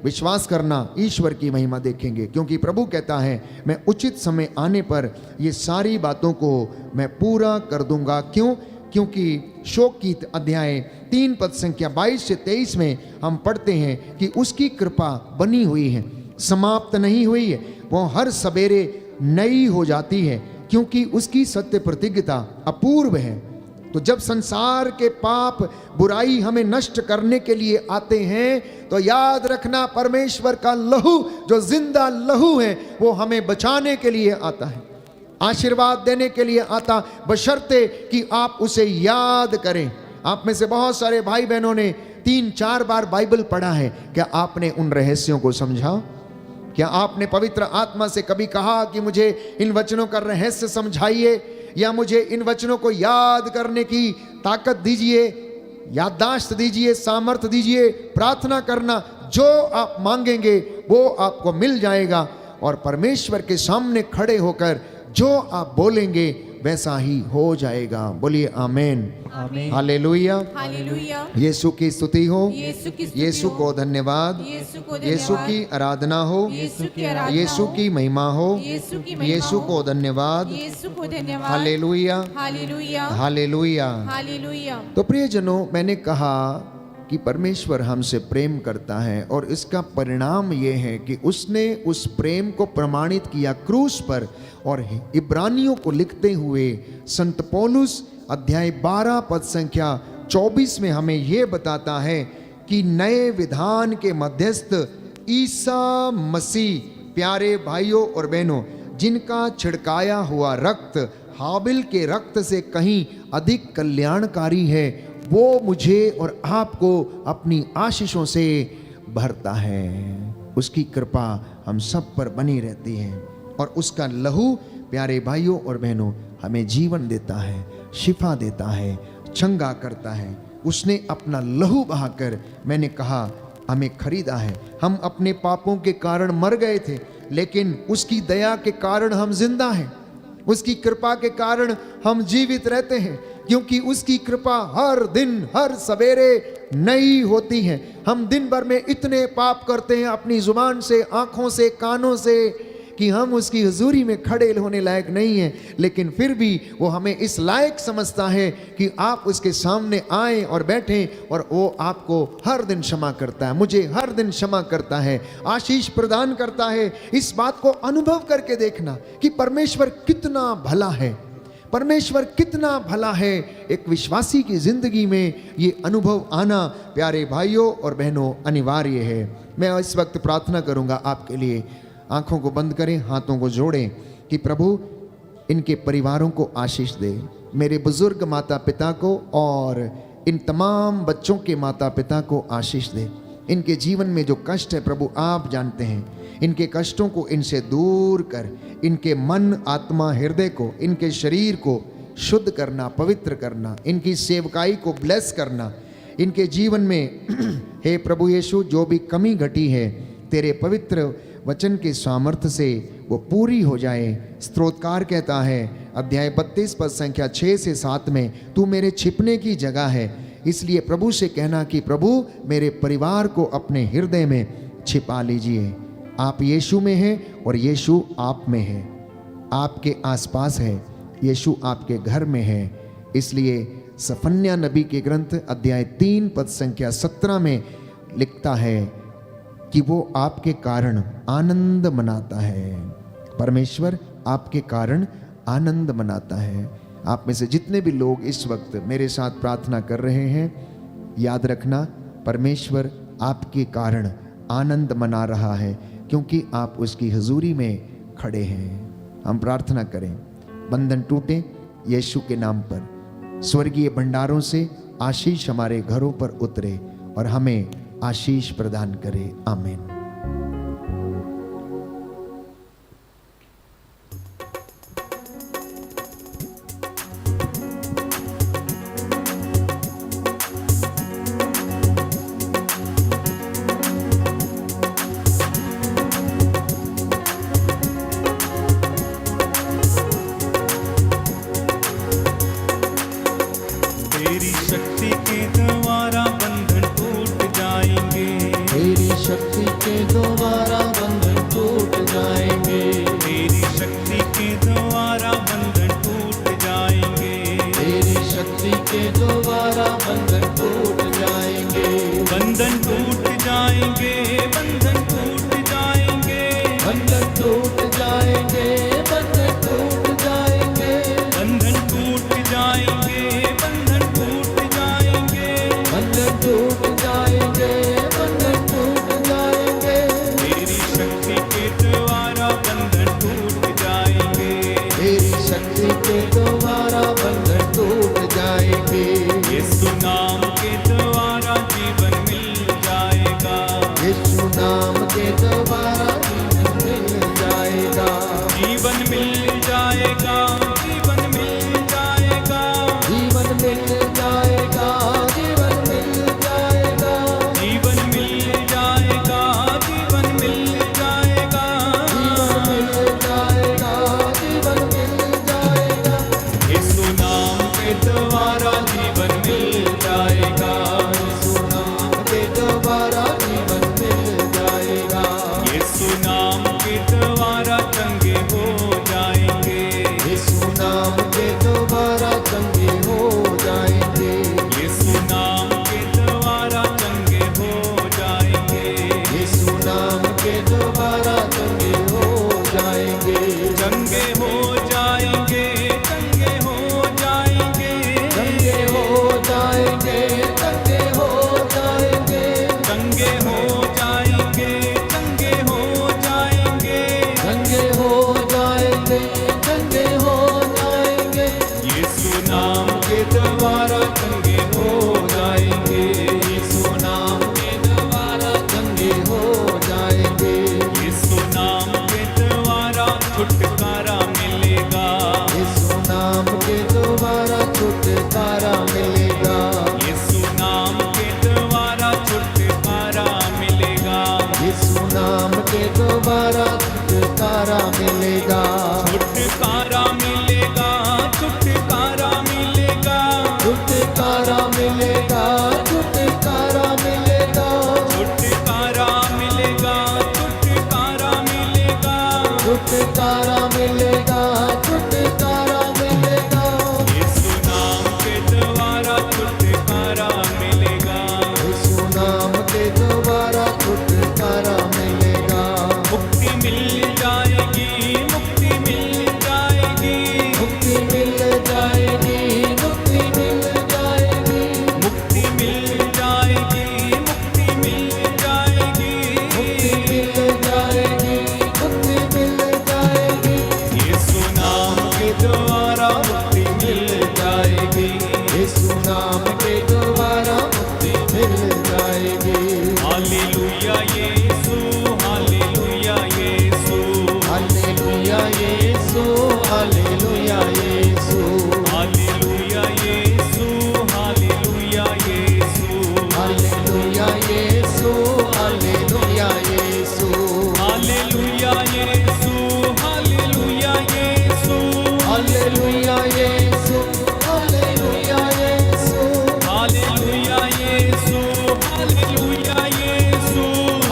विश्वास करना, ईश्वर की महिमा देखेंगे, क्योंकि प्रभु कहता है मैं उचित समय आने पर ये सारी बातों को मैं पूरा कर दूंगा। क्यों? क्योंकि शोकीत अध्याय 3 पद संख्या 22 से 23 में हम पढ़ते हैं कि उसकी कृपा बनी हुई है, समाप्त नहीं हुई है, वो हर सवेरे नई हो जाती है, क्योंकि उसकी सत्य प्रतिज्ञता अपूर्व है। तो जब संसार के पाप बुराई हमें नष्ट करने के लिए आते हैं, तो याद रखना परमेश्वर का लहू जो जिंदा लहू है वो हमें बचाने के लिए आता है। आशीर्वाद देने के लिए आता, बशर्ते कि आप उसे याद करें। आप में से बहुत सारे भाई बहनों ने 3-4 बार बाइबल पढ़ा है। क्या आपने उन रहस्यों को समझा? क्या आपने पवित्र आत्मा से कभी कहा कि मुझे इन वचनों का रहस्य समझाइए, या मुझे इन वचनों को याद करने की ताकत दीजिए, याददाश्त दीजिए, सामर्थ्य दीजिए? प्रार्थना करना, जो आप मांगेंगे वो आपको मिल जाएगा, और परमेश्वर के सामने खड़े होकर जो आप बोलेंगे वैसा ही हो जाएगा। बोलिए आमेन, आमीन। हालेलुया। हालेलुया। यीशु की स्तुति हो, यीशु की स्तुति यीशु हो। को धन्यवाद, यीशु को यीशु धन्यवाद। की आराधना हो, यीशु की आराधना यीशु हो। की महिमा हो, यीशु की महिमा यीशु हो। को धन्यवाद। यीशु को धन्यवाद। Hallelujah, hallelujah. हालेलुया। हालेलुया। तो प्रियजनों, मैंने कहा कि परमेश्वर हमसे प्रेम करता है, और इसका परिणाम यह है कि उसने उस प्रेम को प्रमाणित किया क्रूस पर। और इब्रानियों को लिखते हुए संत पौलुस अध्याय 12 पद संख्या 24 में हमें यह बताता है कि नए विधान के मध्यस्थ ईसा मसीह, प्यारे भाइयों और बहनों, जिनका छिड़काया हुआ रक्त हाबिल के रक्त से कहीं अधिक कल्याणकारी है, वो मुझे और आपको अपनी आशीषों से भरता है। उसकी कृपा हम सब पर बनी रहती है, और उसका लहू, प्यारे भाइयों और बहनों, हमें जीवन देता है, शिफा देता है, चंगा करता है। उसने अपना लहू बहाकर, मैंने कहा, हमें खरीदा है। हम अपने पापों के कारण मर गए थे, लेकिन उसकी दया के कारण हम जिंदा हैं। उसकी कृपा के कारण हम जीवित रहते हैं, क्योंकि उसकी कृपा हर दिन, हर सवेरे नई होती है। हम दिन भर में इतने पाप करते हैं अपनी जुबान से, आंखों से, कानों से, कि हम उसकी हुजूरी में खड़े होने लायक नहीं हैं, लेकिन फिर भी वो हमें इस लायक समझता है कि आप उसके सामने आए और बैठें, और वो आपको हर दिन क्षमा करता है, मुझे हर दिन क्षमा करता है, आशीष प्रदान करता है। इस बात को अनुभव करके देखना कि परमेश्वर कितना भला है, परमेश्वर कितना भला है। एक विश्वासी की जिंदगी में ये अनुभव आना, प्यारे भाइयों और बहनों, अनिवार्य है। मैं इस वक्त प्रार्थना करूंगा आपके लिए। आंखों को बंद करें, हाथों को जोड़ें कि प्रभु इनके परिवारों को आशीष दे। मेरे बुजुर्ग माता पिता को और इन तमाम बच्चों के माता पिता को आशीष दे। इनके जीवन में जो कष्ट है प्रभु आप जानते हैं, इनके कष्टों को इनसे दूर कर, इनके मन, आत्मा, हृदय को, इनके शरीर को शुद्ध करना, पवित्र करना, इनकी सेवकाई को ब्लेस करना। इनके जीवन में हे प्रभु यीशु, जो भी कमी घटी है, तेरे पवित्र वचन के सामर्थ्य से वो पूरी हो जाए। स्तोत्रकार कहता है अध्याय 32 पद संख्या 6 से 7 में, तू मेरे छिपने की जगह है। इसलिए प्रभु से कहना कि प्रभु मेरे परिवार को अपने हृदय में छिपा लीजिए। आप यीशु में हैं और यीशु आप में है, आपके आसपास है, यीशु आपके घर में है। इसलिए सफन्या नबी के ग्रंथ अध्याय 3 पद संख्या 17 में लिखता है कि वो आपके कारण आनंद मनाता है। परमेश्वर आपके कारण आनंद मनाता है। आप में से जितने भी लोग इस वक्त मेरे साथ प्रार्थना कर रहे हैं, याद रखना परमेश्वर आपके कारण आनंद मना रहा है, क्योंकि आप उसकी हुजूरी में खड़े हैं। हम प्रार्थना करें, बंधन टूटे यीशु के नाम पर, स्वर्गीय भंडारों से आशीष हमारे घरों पर उतरे और हमें आशीष प्रदान करे। आमीन। तेरी शक्ति के द्वारा बंधन टूट जाएंगे, तेरी शक्ति के द्वारा बंधन टूट जाएंगे, तेरी शक्ति के द्वारा बंधन टूट जाएंगे, तेरी शक्ति के द्वारा बंधन टूट जाएंगे, बंधन टूट जाएंगे, बंधन टूट जाएंगे, बंधन टूट जाएंगे, बंधन टूट जाएंगे, बंधन टूट जाएंगे, बंधन टूट जाएंगे, बंधन टूट जाएंगे, बंधन टूट जाएंगे, तेरी शक्ति के द्वारा बंधन टूट जाएंगे, तेरी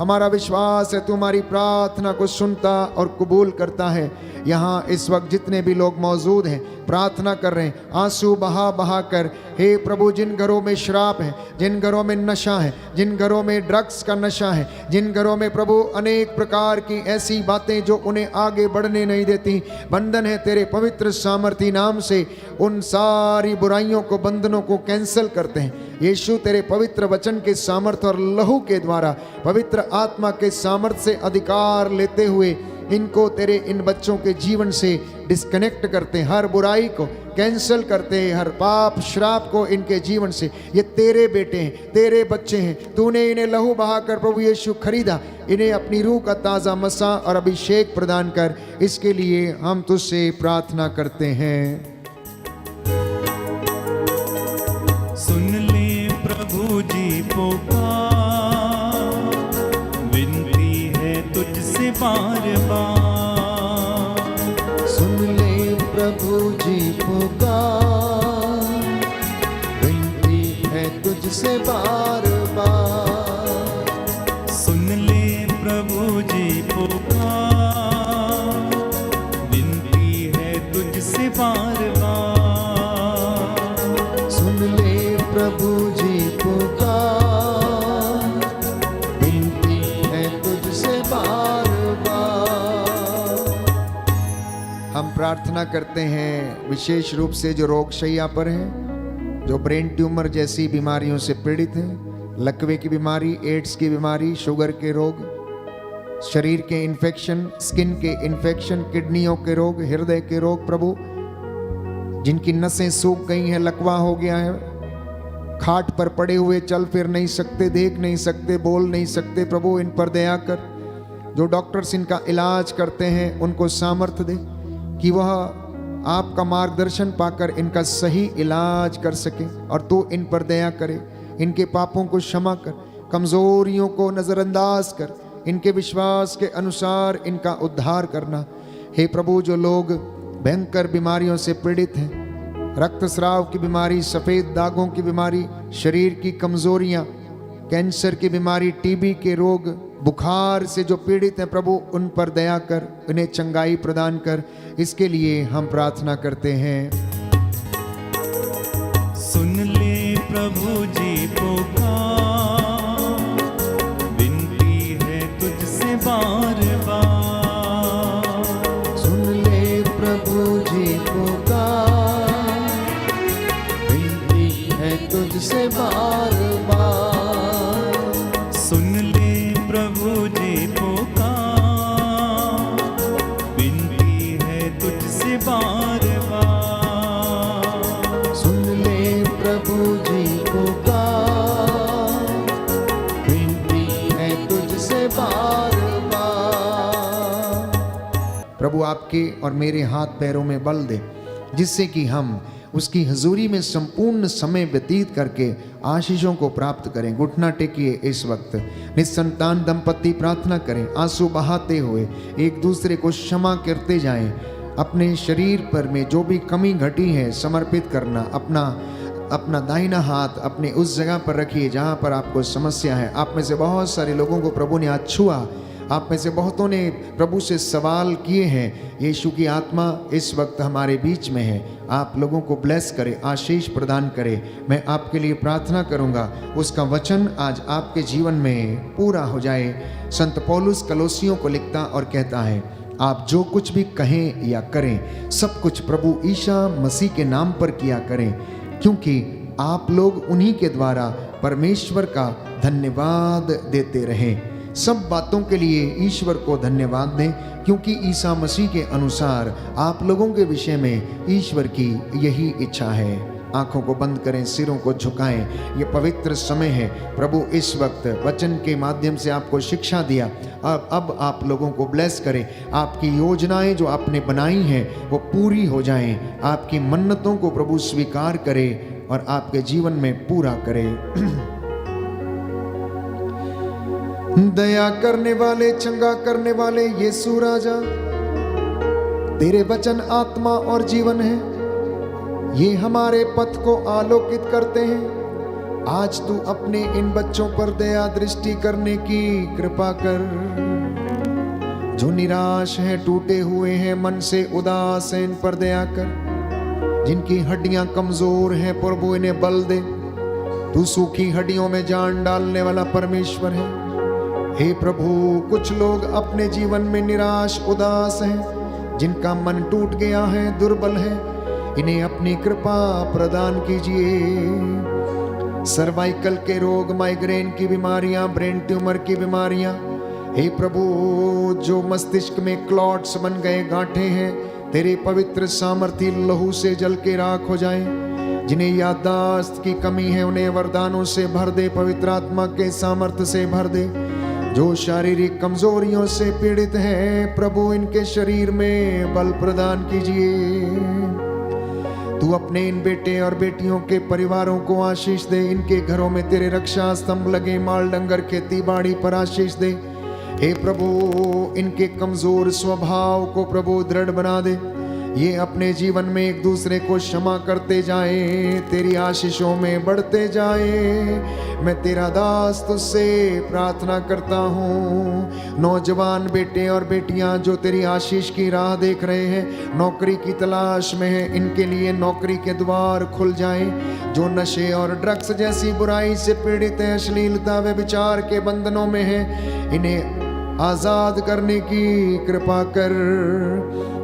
हमारा विश्वास है तू हमारी प्रार्थना को सुनता और कबूल करता है। यहाँ इस वक्त जितने भी लोग मौजूद हैं प्रार्थना कर रहे हैं, आंसू बहा बहा कर, हे प्रभु जिन घरों में शराब है, जिन घरों में नशा है, जिन घरों में ड्रग्स का नशा है, जिन घरों में प्रभु अनेक प्रकार की ऐसी बातें जो उन्हें आगे बढ़ने नहीं देती, बंधन है तेरे पवित्र सामर्थी नाम से उन सारी बुराइयों को, बंधनों को कैंसिल करते हैं। यीशु तेरे पवित्र वचन के सामर्थ और लहू के द्वारा, पवित्र आत्मा के सामर्थ से अधिकार लेते हुए इनको तेरे इन बच्चों के जीवन से डिस्कनेक्ट करते, हर बुराई को कैंसिल करते, हर पाप श्राप को इनके जीवन से। ये तेरे बेटे हैं, तेरे बच्चे हैं, तूने इन्हें लहू बहाकर प्रभु यीशु खरीदा, इन्हें अपनी रूह का ताज़ा मसा और अभिषेक प्रदान कर। इसके लिए हम तुझसे प्रार्थना करते हैं। सुन ले प्रभु जी पुकार, विनती है तुझसे बार बार। सुन ले प्रभु जी पुकार, विनती है तुझसे बार बार। सुन ले प्रभु जी पुकार, विनती है तुझसे बार बार। सुन ले प्रभु जी पुकार, विनती है तुझसे बार बार। हम प्रार्थना करते हैं विशेष रूप से जो रोग शैया पर हैं, जो ब्रेन ट्यूमर जैसी बीमारियों से पीड़ित हैं, लकवे की बीमारी, एड्स की बीमारी, शुगर के रोग, शरीर के इन्फेक्शन, स्किन के इन्फेक्शन, किडनियों के रोग, हृदय के रोग, प्रभु जिनकी नसें सूख गई हैं, लकवा हो गया है, खाट पर पड़े हुए चल फिर नहीं सकते, देख नहीं सकते, बोल नहीं सकते, प्रभु इन पर दया कर। जो डॉक्टर्स इनका इलाज करते हैं उनको सामर्थ्य दे कि वह आपका मार्गदर्शन पाकर इनका सही इलाज कर सके, और तू इन पर दया करे, इनके पापों को क्षमा कर, कमजोरियों को नजरअंदाज कर, इनके विश्वास के अनुसार इनका उद्धार करना। हे प्रभु जो लोग भयंकर बीमारियों से पीड़ित हैं, रक्तस्राव की बीमारी, सफ़ेद दागों की बीमारी, शरीर की कमजोरियां, कैंसर की बीमारी, टीबी के रोग, बुखार से जो पीड़ित हैं प्रभु उन पर दया कर, उन्हें चंगाई प्रदान कर। इसके लिए हम प्रार्थना करते हैं। सुन ले प्रभु जी पुकार, विनती है तुझसे बार बार। सुन ले प्रभु जी पुकार, विनती है तुझसे बार बार। सुन ले प्रभु जी पुकार, विनती है तुझसे बार बार। सुन ले प्रभु जी पुकार, विनती है तुझसे बार बार। प्रभु आपके और मेरे हाथ पैरों में बल दे, जिससे कि हम उसकी हजूरी में संपूर्ण समय व्यतीत करके आशीषों को प्राप्त करें। घुटना टेकिए इस वक्त, निसंतान दंपति प्रार्थना करें, आंसू बहाते हुए एक दूसरे को क्षमा करते जाएं। अपने शरीर पर में जो भी कमी घटी है समर्पित करना, अपना दाहिना हाथ अपने उस जगह पर रखिए जहाँ पर आपको समस्या है। आप में से बहुत सारे लोगों को प्रभु ने आज छुआ, आप में से बहुतों ने प्रभु से सवाल किए हैं। यीशु की आत्मा इस वक्त हमारे बीच में है, आप लोगों को ब्लेस करे, आशीष प्रदान करे। मैं आपके लिए प्रार्थना करूंगा, उसका वचन आज आपके जीवन में पूरा हो जाए। संत पौलुस कलोसियों को लिखता और कहता है, आप जो कुछ भी कहें या करें सब कुछ प्रभु ईसा मसीह के नाम पर किया करें, क्योंकि आप लोग उन्हीं के द्वारा परमेश्वर का धन्यवाद देते रहें। सब बातों के लिए ईश्वर को धन्यवाद दें, क्योंकि ईसा मसीह के अनुसार आप लोगों के विषय में ईश्वर की यही इच्छा है। आंखों को बंद करें, सिरों को झुकाएं। ये पवित्र समय है। प्रभु इस वक्त वचन के माध्यम से आपको शिक्षा दिया, अब आप लोगों को ब्लेस करें। आपकी योजनाएं जो आपने बनाई हैं वो पूरी हो जाएं। आपकी मन्नतों को प्रभु स्वीकार करे और आपके जीवन में पूरा करे। दया करने वाले, चंगा करने वाले यीशु राजा, तेरे वचन आत्मा और जीवन है। ये हमारे पथ को आलोकित करते हैं। आज तू अपने इन बच्चों पर दया दृष्टि करने की कृपा कर। जो निराश हैं, टूटे हुए हैं, मन से उदास हैं, इन पर दया कर। जिनकी हड्डियां कमजोर हैं, प्रभु इन्हें बल दे। तू सूखी हड्डियों में जान डालने वाला परमेश्वर है। हे प्रभु, कुछ लोग अपने जीवन में निराश उदास हैं, जिनका मन टूट गया है, दुर्बल है, इन्हें अपनी कृपा प्रदान कीजिए। सर्वाइकल के रोग, माइग्रेन की बीमारियां, ब्रेन ट्यूमर की बीमारियां, हे प्रभु, जो मस्तिष्क में क्लॉट्स बन गए, गांठें हैं, तेरे पवित्र सामर्थी लहू से जल के राख हो जाएं। जिन्हें याददाश्त की कमी है, उन्हें वरदानों से भर दे, पवित्र आत्मा के सामर्थ्य से भर दे। जो शारीरिक कमजोरियों से पीड़ित हैं, प्रभु इनके शरीर में बल प्रदान कीजिए। तू अपने इन बेटे और बेटियों के परिवारों को आशीष दे। इनके घरों में तेरे रक्षा स्तंभ लगे, माल डंगर खेती बाड़ी पर आशीष दे। हे प्रभु, इनके कमजोर स्वभाव को प्रभु दृढ़ बना दे। ये अपने जीवन में एक दूसरे को क्षमा करते जाएं, तेरी आशीषों में बढ़ते जाएं। मैं तेरा दास तुझसे प्रार्थना करता हूँ। नौजवान बेटे और बेटियां जो तेरी आशीष की राह देख रहे हैं, नौकरी की तलाश में हैं, इनके लिए नौकरी के द्वार खुल जाएं। जो नशे और ड्रग्स जैसी बुराई से पीड़ित हैं, अश्लीलता व विचार के बंधनों में हैं, इन्हें आजाद करने की कृपा कर।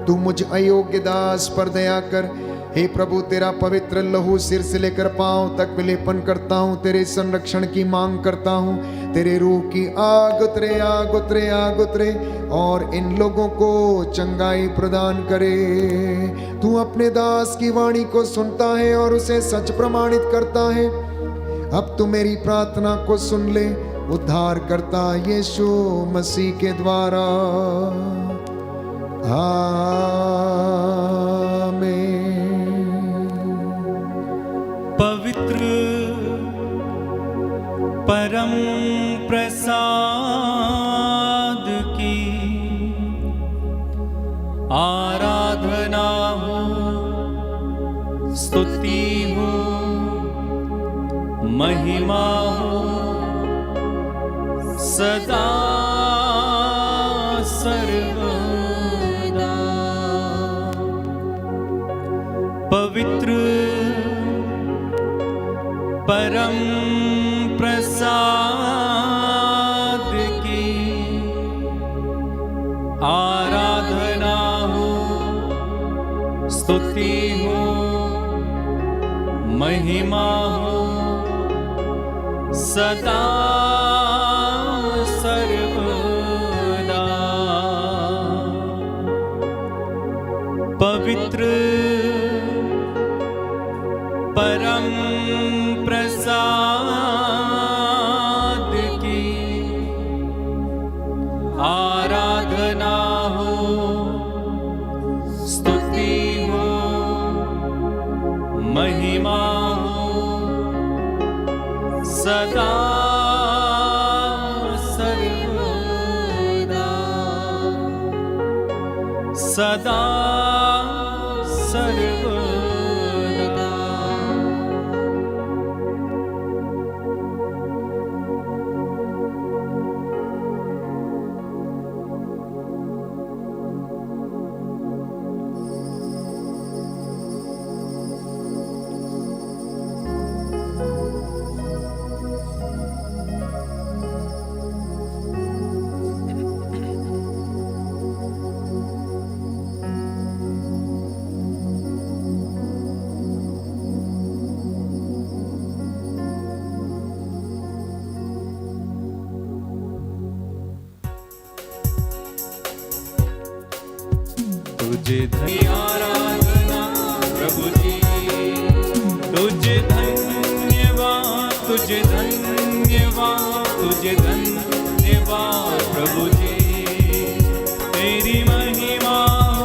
तू मुझ अयोग्य दास पर दया कर। हे प्रभु, तेरा पवित्र लहू सिर से लेकर पांव तक विलेपन करता हूँ। तेरे संरक्षण की मांग करता हूँ। तेरे रूह की आग उतरे, आग उतरे, आग उतरे और इन लोगों को चंगाई प्रदान करे। तू अपने दास की वाणी को सुनता है और उसे सच प्रमाणित करता है। अब तू मेरी प्रार्थना को सुन ले, उद्धार करता यीशु मसीह के द्वारा, आमीन। पवित्र परम प्रसाद की आराधना हो, स्तुति हो, महिमा हो सदा सर्वदा। पवित्र परम प्रसाद की आराधना हो, स्तुति हो, महिमा हो सदा सर्वदा। पवित्र परम प्रसाद की आराधना हो, स्तुति हो, महिमा हो सदा सदा सर्वदा। तुझे आराधना प्रभु जी, तुझे धन्यवाद, तुझे धन्यवाद, तुझे धन्यवाद प्रभु जी। तेरी महिमा हो,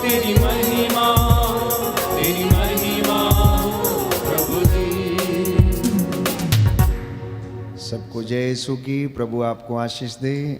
तेरी महिमा हो, तेरी महिमा हो प्रभु जी। सबको जय यीशु की। प्रभु आपको आशीष दे।